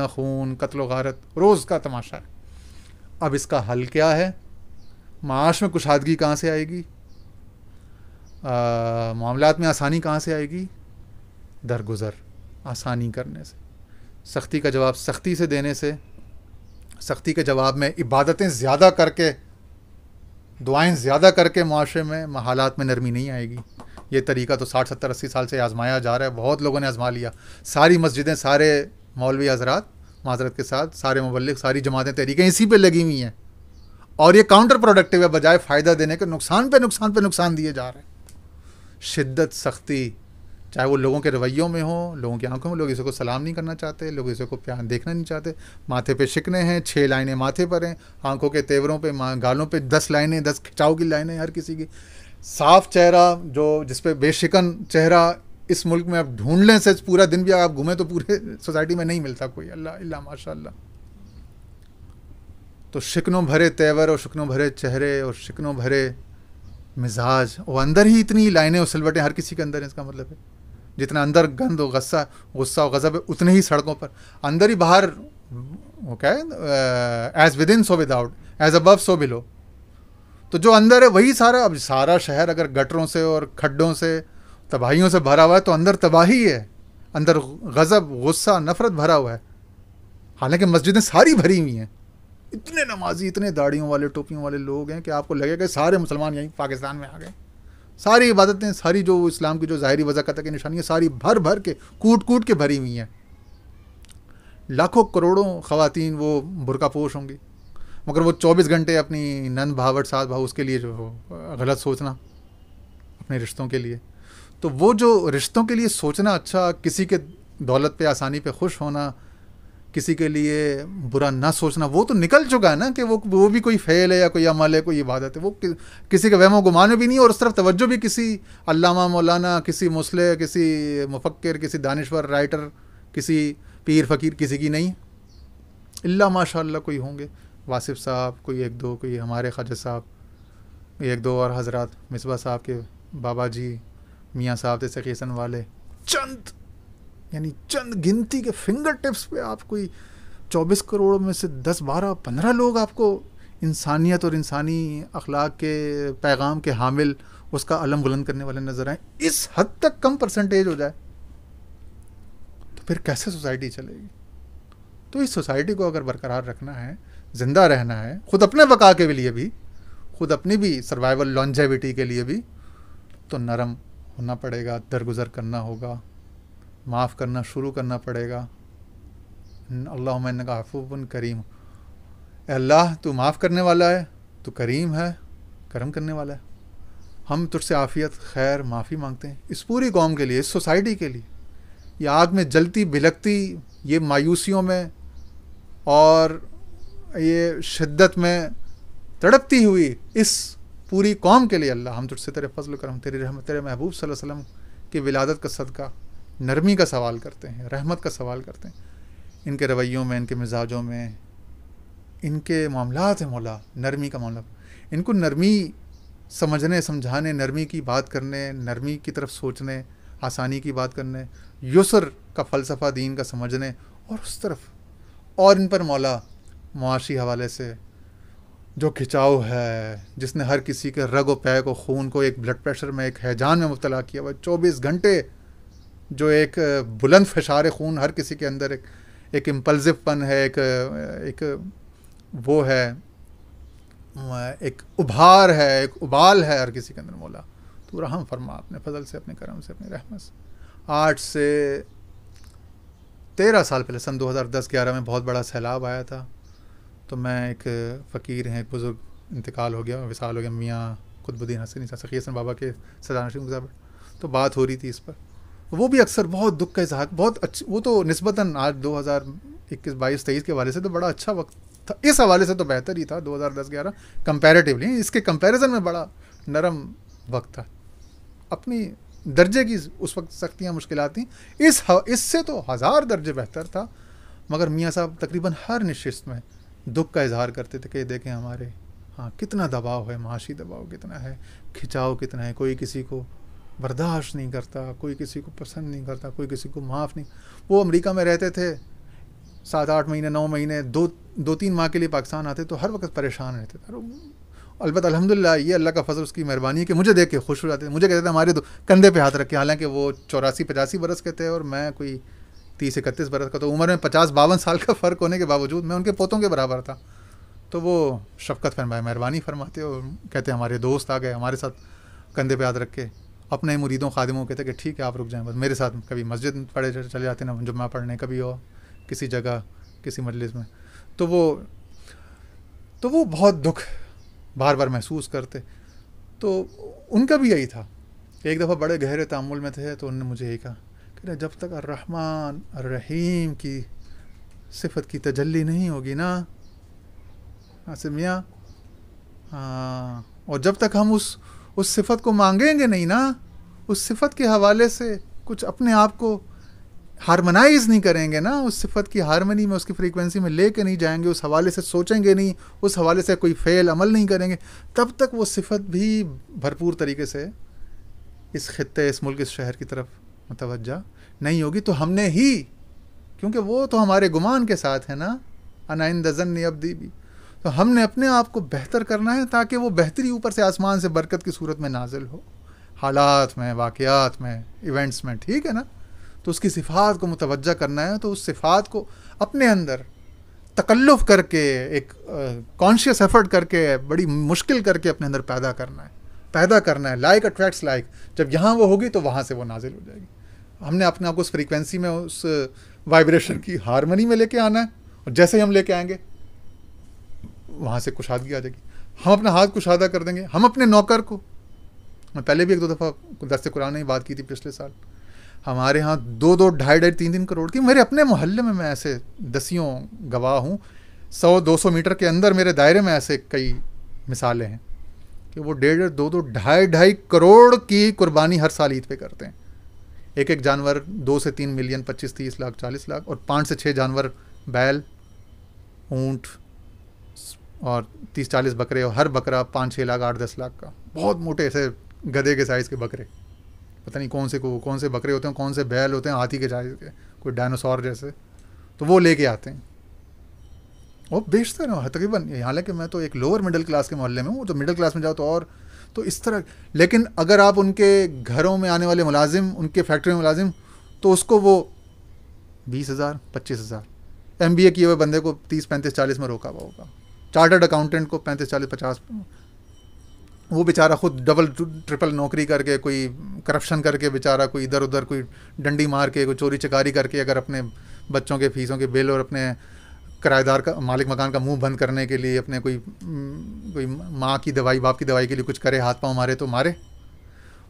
خون، قتل و غارت، روز کا تماشا ہے. اب اس کا حل کیا ہے؟ معاش میں کشادگی کہاں سے آئے گی؟ معاملات میں آسانی کہاں سے آئے گی؟ درگزر، آسانی کرنے سے، سختی کا جواب سختی سے دینے سے، سختی کے جواب میں عبادتیں زیادہ کر کے دعائیں زیادہ کر کے معاشرے میں حالات میں نرمی نہیں آئے گی. یہ طریقہ تو 60 70 80 سال سے آزمایا جا رہا ہے, بہت لوگوں نے آزما لیا. ساری مسجدیں, سارے مولوی حضرات معذرت کے ساتھ, سارے مبلغ, ساری جماعتیں, تحریکیں اسی پہ لگی ہوئی ہیں, اور یہ کاؤنٹر پروڈکٹیو ہے. بجائے فائدہ دینے کے نقصان پہ نقصان پہ نقصان دیے جا رہے ہیں. شدت, سختی, چاہے وہ لوگوں کے رویوں میں ہو, لوگوں کی آنکھوں میں. لوگ اسے کو سلام نہیں کرنا چاہتے, لوگ اسے کو پیار دیکھنا نہیں چاہتے. ماتھے پہ شکنے ہیں, 6 لائنیں ماتھے پر ہیں, آنکھوں کے تیوروں پہ, گالوں پہ 10 لائنیں, 10 کھچاؤ کی لائنیں ہر کسی کی. صاف چہرہ جو جس پہ بے شکن چہرہ اس ملک میں آپ ڈھونڈ لیں سے پورا دن بھی آپ گھومیں تو پورے سوسائٹی میں نہیں ملتا کوئی, اللہ ماشاء اللہ. تو شکنوں بھرے تیور اور شکنوں بھرے چہرے اور شکنوں بھرے مزاج, اور اندر ہی اتنی لائنیں اور سلوٹیں ہر کسی کے اندر ہیں. اس کا مطلب ہے جتنا اندر گند و غصہ و غضب ہے, اتنے ہی سڑکوں پر اندر ہی باہر. وہ کیا ہے, as within so without, as above so below. تو جو اندر ہے وہی سارا. اب سارا شہر اگر گٹروں سے اور کھڈوں سے, تباہیوں سے بھرا ہوا ہے, تو اندر تباہی ہے, اندر غضب, غصہ, نفرت بھرا ہوا ہے. حالانکہ مسجدیں ساری بھری ہوئی ہیں, اتنے نمازی, اتنے داڑھیوں والے, ٹوپیوں والے لوگ ہیں کہ آپ کو لگے گا سارے مسلمان یہیں پاکستان میں آ گئے. ساری عبادتیں, ساری جو اسلام کی جو ظاہری وضاحت کی نشانیاں, ساری بھر بھر کے, کوٹ کوٹ کے بھری ہوئی ہیں. لاکھوں کروڑوں خواتین وہ برقع پوش ہوں گی, مگر وہ 24 گھنٹے اپنی نند بھاوٹ ساس بہو اس کے لیے جو غلط سوچنا اپنے رشتوں کے لیے. تو وہ جو رشتوں کے لیے سوچنا اچھا, کسی کے دولت پہ, آسانی پہ خوش ہونا, کسی کے لیے برا نہ سوچنا, وہ تو نکل چکا ہے نا کہ وہ بھی کوئی فعل ہے یا کوئی عمل ہے, کوئی عبادت ہے. وہ کسی کے وہم و گمان میں بھی نہیں, اور اس طرف توجہ بھی کسی علامہ مولانا, کسی مصلح, کسی مفکر, کسی دانشور رائٹر, کسی پیر فقیر, کسی کی نہیں. اللہ ماشاء اللہ کوئی ہوں گے, واصف صاحب, کوئی 1 2, کوئی ہمارے خواجہ صاحب, 1 2 اور حضرات, مصباح صاحب کے بابا جی, میاں صاحب تھے سخی حسن والے. چند, یعنی چند گنتی کے فنگر ٹپس پہ آپ کوئی 24 کروڑ میں سے 10 12 15 لوگ آپ کو انسانیت اور انسانی اخلاق کے پیغام کے حامل, اس کا علم بلند کرنے والے نظر آئیں. اس حد تک کم پرسنٹیج ہو جائے تو پھر کیسے سوسائٹی چلے گی؟ تو اس سوسائٹی کو اگر برقرار رکھنا ہے, زندہ رہنا ہے, خود اپنے بقا کے لیے بھی, خود اپنی بھی سروائیول لانجیوٹی کے لیے بھی, تو نرم ہونا پڑے گا, درگزر کرنا ہوگا, معاف کرنا شروع کرنا پڑے گا. اللہم انک عفو کریم, اے اللہ تو معاف کرنے والا ہے, تو کریم ہے, کرم کرنے والا ہے. ہم تجھ سے عافیت, خیر, معافی مانگتے ہیں اس پوری قوم کے لیے, اس سوسائٹی کے لیے. یہ آگ میں جلتی بھلکتی, یہ مایوسیوں میں اور یہ شدت میں تڑپتی ہوئی اس پوری قوم کے لیے اللہ, ہم تجھ سے تیرے فضل و کرم, تیری رحمت, تیرے محبوب صلی اللہ علیہ وسلم کی ولادت کا صدقہ نرمی کا سوال کرتے ہیں, رحمت کا سوال کرتے ہیں. ان کے رویوں میں, ان کے مزاجوں میں, ان کے معاملات ہیں مولا, نرمی کا معاملہ. ان کو نرمی سمجھنے, سمجھانے, نرمی کی بات کرنے, نرمی کی طرف سوچنے, آسانی کی بات کرنے, یسر کا فلسفہ دین کا سمجھنے, اور اس طرف, اور ان پر مولا معاشی حوالے سے جو کھچاؤ ہے, جس نے ہر کسی کے رگ و پے کو, خون کو ایک بلڈ پریشر میں, ایک ہیجان میں مبتلا کیا ہوا. 24 گھنٹے جو ایک بلند فشار خون ہر کسی کے اندر, ایک امپلسو پن ہے, ایک وہ ہے, ایک ابھار ہے, ایک ابال ہے ہر کسی کے اندر. مولا تو رحم فرما اپنے فضل سے, اپنے کرم سے, اپنی رحمت سے. 8 سے 13 سال پہلے, سن 2010-11 میں بہت بڑا سیلاب آیا تھا. تو میں, ایک فقیر ہیں, ایک بزرگ انتقال ہو گیا, وصال ہو گیا, میاں قطب الدین حسنی سخی حسن بابا کے سدانشین گزار. تو بات ہو رہی تھی اس پر, وہ بھی اکثر بہت دکھ کا اظہار, بہت اچھا. وہ تو نسبتاً آج 2021 22 23 کے حوالے سے تو بڑا اچھا وقت تھا, اس حوالے سے تو بہتر ہی تھا 2010-11 کمپیریٹیولی. اس کے کمپیریزن میں بڑا نرم وقت تھا. اپنی درجے کی اس وقت سختیاں, مشکلات تھیں, اس سے تو 1000 درجے بہتر تھا. مگر میاں صاحب تقریباً ہر نشست میں دکھ کا اظہار کرتے تھے کہ دیکھیں ہمارے ہاں کتنا دباؤ ہے, معاشی دباؤ کتنا ہے, کھچاؤ کتنا ہے, کوئی کسی کو برداشت نہیں کرتا, کوئی کسی کو پسند نہیں کرتا, کوئی کسی کو معاف نہیں. وہ امریکہ میں رہتے تھے, 7-8 مہینے 9 مہینے 2-3 ماہ کے لیے پاکستان آتے, تو ہر وقت پریشان رہتے تھے. البتہ الحمدللہ یہ اللہ کا فضل, اس کی مہربانی ہے کہ مجھے دیکھ کے خوش ہو جاتے تھے. مجھے کہتے تھے ہمارے کندھے پہ ہاتھ رکھے, حالانکہ وہ 84-85 برس کے تھے اور میں کوئی 30-31 برس کا. تو عمر میں 50-52 سال کا فرق ہونے کے باوجود میں ان کے پوتوں کے برابر تھا. تو وہ شفقت فرمائے مہربانی فرماتے اور کہتے ہمارے دوست آ گئے ہمارے ساتھ کندھے پہ ہاتھ رکھ کے، اپنے مریدوں خادموں کہتے کہ ٹھیک ہے آپ رک جائیں، بس میرے ساتھ کبھی مسجد پڑھے چلے جاتے نا جمعہ پڑھنے، کبھی ہو کسی جگہ کسی مجلس میں، تو وہ بہت دکھ بار بار محسوس کرتے. تو ان کا بھی یہی تھا. ایک دفعہ بڑے گہرے تأمل میں تھے تو انہوں نے مجھے یہی کہا کہ جب تک الرحمن الرحیم کی صفت کی تجلی نہیں ہوگی نا آصف میاں، ہاں، اور جب تک ہم اس صفت کو مانگیں گے نہیں نا، اس صفت کے حوالے سے کچھ اپنے آپ کو ہارمنائز نہیں کریں گے نا، اس صفت کی ہارمنی میں، اس کی فریکوینسی میں لے کے نہیں جائیں گے، اس حوالے سے سوچیں گے نہیں، اس حوالے سے کوئی فعل عمل نہیں کریں گے، تب تک وہ صفت بھی بھرپور طریقے سے اس خطے، اس ملک، اس شہر کی طرف متوجہ نہیں ہوگی. تو ہم نے ہی، کیونکہ وہ تو ہمارے گمان کے ساتھ ہے نا، انا عند ظن عبدی بھی، تو ہم نے اپنے آپ کو بہتر کرنا ہے تاکہ وہ بہتری اوپر سے آسمان سے برکت کی صورت میں نازل ہو، حالات میں، واقعات میں، ایونٹس میں، ٹھیک ہے نا. تو اس کی صفات کو متوجہ کرنا ہے، تو اس صفات کو اپنے اندر تکلف کر کے، ایک کانشیس ایفرٹ کر کے، بڑی مشکل کر کے اپنے اندر پیدا کرنا ہے. لائک اٹریکٹس لائک، جب یہاں وہ ہوگی تو وہاں سے وہ نازل ہو جائے گی. ہم نے اپنے آپ کو اس فریکوینسی میں، اس وائبریشن کی ہارمنی میں لے کے آنا ہے، اور جیسے ہی ہم لے کے آئیں گے وہاں سے کشادگی آ جائے گی. ہم اپنا ہاتھ کشادہ کر دیں گے. ہم اپنے نوکر کو، میں پہلے بھی 1-2 دفعہ درس قرآن میں بات کی تھی پچھلے سال، ہمارے ہاں 2-2, 2.5-2.5, 3-3 کروڑ کی، میرے اپنے محلے میں ایسے دسیوں گواہ ہوں، 100-200 میٹر کے اندر میرے دائرے میں ایسے کئی مثالیں ہیں کہ وہ 1.5, 2-2, 2.5 کروڑ کی قربانی ہر سال عید پہ کرتے ہیں. ایک جانور 2 سے 3 ملین، 25-30 لاکھ، 40 لاکھ، اور 5 سے 6 جانور، بیل، اونٹ اور 30-40 بکرے، اور ہر بکرا 5-6 لاکھ، 8-10 لاکھ کا، بہت موٹے ایسے گدھے کے سائز کے بکرے، پتہ نہیں کون سے بکرے ہوتے ہیں، کون سے بیل ہوتے ہیں، ہاتھی کے سائز کے، کوئی ڈائنوسور جیسے، تو وہ لے کے آتے ہیں. وہ بیچتے ہیں تقریباً. حالانکہ میں تو ایک لوور مڈل کلاس کے محلے میں ہوں، تو مڈل کلاس میں جاؤ تو اور تو اس طرح. لیکن اگر آپ ان کے گھروں میں آنے والے ملازم، ان کے فیکٹری میں ملازم، تو اس کو وہ 20,000 25,000، MBA کیے ہوئے بندے کو 30-35-40 میں روکا ہوا ہوگا، چارٹرڈ اکاؤنٹنٹ کو 35-40-50، وہ بیچارہ خود ڈبل ٹرپل نوکری کر کے، کوئی کرپشن کر کے، بیچارہ کوئی ادھر ادھر کوئی ڈنڈی مار کے، کوئی چوری چکاری کر کے، اگر اپنے بچوں کے فیسوں کے بل اور اپنے کرایہ دار کا، مالک مکان کا منہ بند کرنے کے لیے، اپنے کوئی ماں کی دوائی، باپ کی دوائی کے لیے کچھ کرے، ہاتھ پاؤں مارے تو مارے،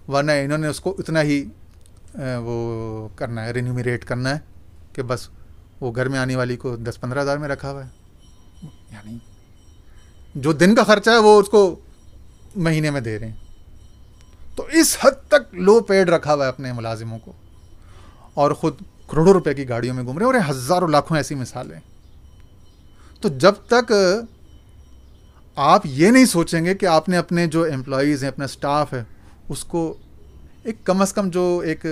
ورنہ انہوں نے اس کو اتنا ہی وہ کرنا ہے، رینیومیریٹ کرنا ہے کہ بس وہ گھر میں آنے والی کو 10-15 ہزار میں رکھا ہوا ہے، یعنی جو دن کا خرچہ ہے وہ اس کو مہینے میں دے رہے ہیں. تو اس حد تک لو پیڈ رکھا ہوا ہے اپنے ملازموں کو، اور خود کروڑوں روپے کی گاڑیوں میں گھوم رہے ہیں، اور ہزاروں لاکھوں ایسی مثالیں. تو جب تک آپ یہ نہیں سوچیں گے کہ آپ نے اپنے جو امپلائیز ہیں، اپنا سٹاف ہے، اس کو ایک کم از کم جو ایک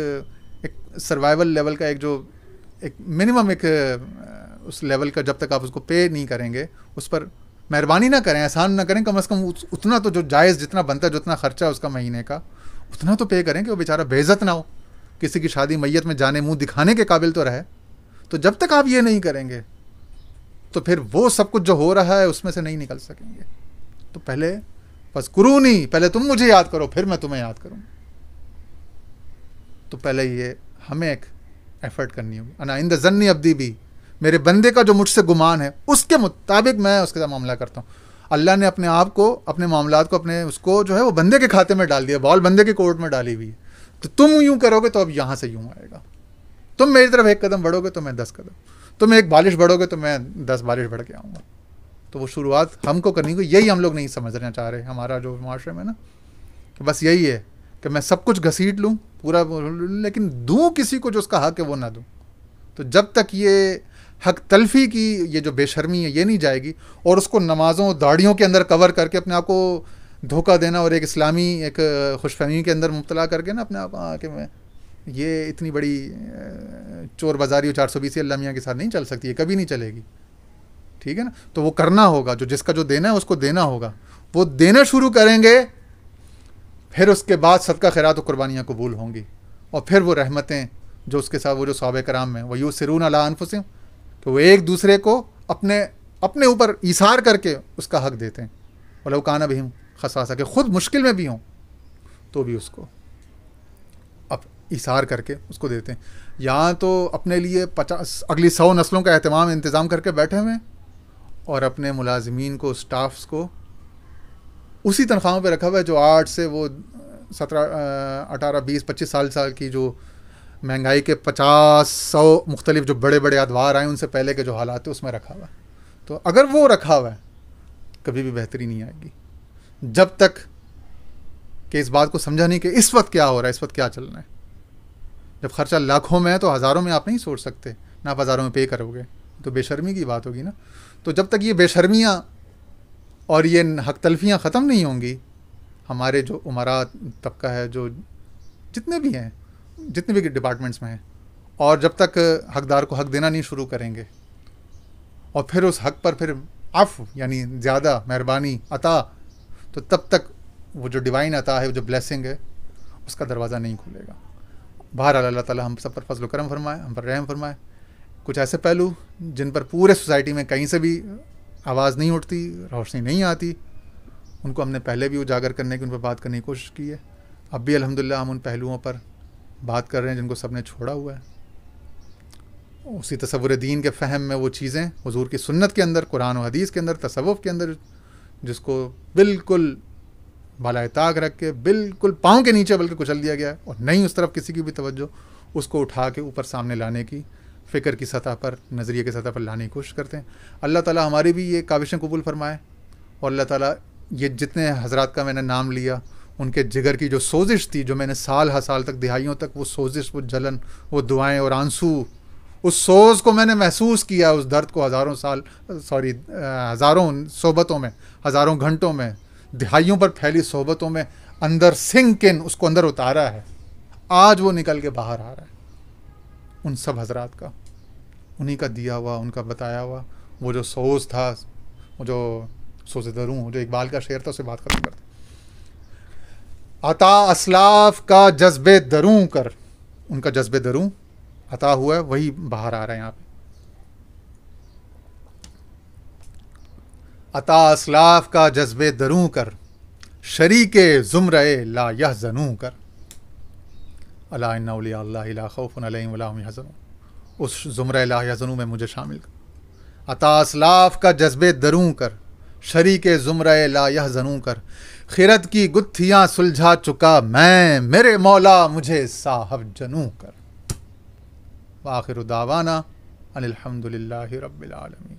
سروائیول لیول کا، ایک منیمم ایک اس لیول کا، جب تک آپ اس کو پے نہیں کریں گے، اس پر مہربانی نہ کریں، احسان نہ کریں، کم از کم اتنا تو جو جائز، جتنا بنتا ہے، جتنا خرچہ ہے اس کا مہینے کا، اتنا تو پے کریں کہ وہ بیچارہ بے عزت نہ ہو، کسی کی شادی میت میں جانے منہ دکھانے کے قابل تو رہے. تو جب تک آپ یہ نہیں کریں گے تو پھر وہ سب کچھ جو ہو رہا ہے اس میں سے نہیں نکل سکیں گے. تو پہلے بس کرونی، پہلے تم مجھے یاد کرو، پھر میں تمہیں یاد کروں. تو پہلے یہ ہمیں ایک ایفرٹ کرنی ہوگی. انا عند ظن عبدی بھی، میرے بندے کا جو مجھ سے گمان ہے اس کے مطابق میں اس کے ساتھ معاملہ کرتا ہوں. اللہ نے اپنے آپ کو، اپنے معاملات کو، اپنے اس کو جو ہے وہ بندے کے کھاتے میں ڈال دیا، بال بندے کے کورٹ میں ڈالی ہوئی ہے. تو تم یوں کرو گے تو اب یہاں سے یوں آئے گا. تم میری طرف 1 قدم بڑھو گے تو میں 10 قدم، تم 1 بالش بڑھو گے تو میں 10 بالش بڑھ کے آؤں گا. تو وہ شروعات ہم کو کرنی ہوگی. یہی ہم لوگ نہیں سمجھنا چاہ رہے، ہمارا جو معاشرے میں نا، کہ بس یہی ہے کہ میں سب کچھ گھسیٹ لوں پورا، لیکن دوں کسی کو جو اس کا حق ہے وہ نہ دوں. تو جب تک یہ حق تلفی کی یہ جو بے شرمی ہے یہ نہیں جائے گی، اور اس کو نمازوں داڑیوں کے اندر کور کر کے اپنے آپ کو دھوکہ دینا، اور ایک اسلامی ایک خوش فہمی کے اندر مبتلا کر کے نا اپنے آپ کہ میں یہ اتنی بڑی چور بازاری 420 اللہ میاں کے ساتھ نہیں چل سکتی، یہ کبھی نہیں چلے گی. ٹھیک ہے نا. تو وہ کرنا ہوگا، جو جس کا جو دینا ہے اس کو دینا ہوگا. وہ دینا شروع کریں گے، پھر اس کے بعد صدقہ خیرات و قربانیاں قبول ہوں گی، اور پھر وہ رحمتیں جو اس کے ساتھ، وہ جو صحابہ کرام میں وہ یؤثرون علی انفسہم، کہ وہ ایک دوسرے کو اپنے اوپر ایثار کر کے اس کا حق دیتے ہیں. وَلَوْ كَانَ بِهِمْ خَصَاصَةٌ, کہ خود مشکل میں بھی ہوں تو بھی اس کو اب ایثار کر کے اس کو دیتے ہیں. یہاں تو اپنے لیے اگلی 100 نسلوں کا انتظام کر کے بیٹھے ہوئے ہیں, اور اپنے ملازمین کو, سٹافز کو اسی تنخواہوں پہ رکھا ہوا ہے جو 8 سے وہ 17 18 20 25 سال کی جو مہنگائی کے 50-100 مختلف جو بڑے بڑے ادوار آئے ان سے پہلے کے جو حالات ہیں اس میں رکھا ہوا ہے. تو اگر وہ رکھا ہوا ہے کبھی بھی بہتری نہیں آئے گی جب تک کہ اس بات کو سمجھا نہیں کہ اس وقت کیا ہو رہا ہے, اس وقت کیا چل رہا ہے. جب خرچہ لاکھوں میں ہے تو ہزاروں میں آپ نہیں سوچ سکتے, نہ آپ ہزاروں میں پے کرو گے, تو بے شرمی کی بات ہوگی نا. تو جب تک یہ بے شرمیاں اور یہ حق تلفیاں ختم نہیں ہوں گی, ہمارے جو عمرا طبقہ ہے, جو جتنے بھی ہیں, جتنے بھی ڈپارٹمنٹس میں ہیں, اور جب تک حقدار کو حق دینا نہیں شروع کریں گے, اور پھر اس حق پر پھر عفو یعنی زیادہ مہربانی عطا, تو تب تک وہ جو ڈیوائن عطا ہے, وہ جو بلیسنگ ہے, اس کا دروازہ نہیں کھلے گا. بہرحال اللہ تعالیٰ ہم سب پر فضل و کرم فرمائے, ہم پر رحم فرمائے. کچھ ایسے پہلو جن پر پورے سوسائٹی میں کہیں سے بھی آواز نہیں اٹھتی, روشنی نہیں آتی, ان کو ہم نے پہلے بھی اجاگر کرنے کی, ان پر بات کرنے کی کوشش کی ہے. اب بھی الحمدللہ ہم ان پہلوؤں پر بات کر رہے ہیں جن کو سب نے چھوڑا ہوا ہے. اسی تصور دین کے فہم میں وہ چیزیں حضور کی سنت کے اندر, قرآن و حدیث کے اندر, تصوف کے اندر, جس کو بالکل بالائے طاق رکھ کے بالکل پاؤں کے نیچے بلکہ کچل دیا گیا ہے, اور نہیں اس طرف کسی کی بھی توجہ, اس کو اٹھا کے اوپر سامنے لانے کی, فکر کی سطح پر, نظریے کی سطح پر لانے کی کوشش کرتے ہیں. اللہ تعالیٰ ہماری بھی یہ کاوشیں قبول فرمائے, اور اللہ تعالیٰ یہ جتنے حضرات کا میں نے نام لیا, ان کے جگر کی جو سوزش تھی, جو میں نے سال ہر سال تک, دہائیوں تک وہ سوزش, وہ جلن, وہ دعائیں اور آنسو, اس سوز کو میں نے محسوس کیا, اس درد کو ہزاروں صحبتوں میں, ہزاروں گھنٹوں میں, دہائیوں پر پھیلی صحبتوں میں اندر سنکن, اس کو اندر اتارا ہے. آج وہ نکل کے باہر آ رہا ہے ان سب حضرات کا, انہی کا دیا ہوا, ان کا بتایا ہوا وہ جو سوز تھا, وہ جو سوز دروں, جو اقبال کا شعر تھا, اسے بات ختم کرتے. عطا اسلاف کا جذب دروں کر, ان کا جذب دروں عطا ہوا ہے, وہی باہر آ رہا ہے یہاں پہ. عطا اسلاف کا جذب دروں کر, شریک زمرے لا یحزنوں کر. الا ان اولیاء اللہ لا خوف علیہم ولا هم یحزنون, اس زمرہ لا یحزنون میں مجھے شامل کر. عطا اسلاف کا جذب دروں کر, شریک زمرہ لا یحزنوں کر. خرد کی گتھیاں سلجھا چکا میں, میرے مولا مجھے صاحب جنوں کر. وآخر دعوانا ان الحمد للہ رب العالمین.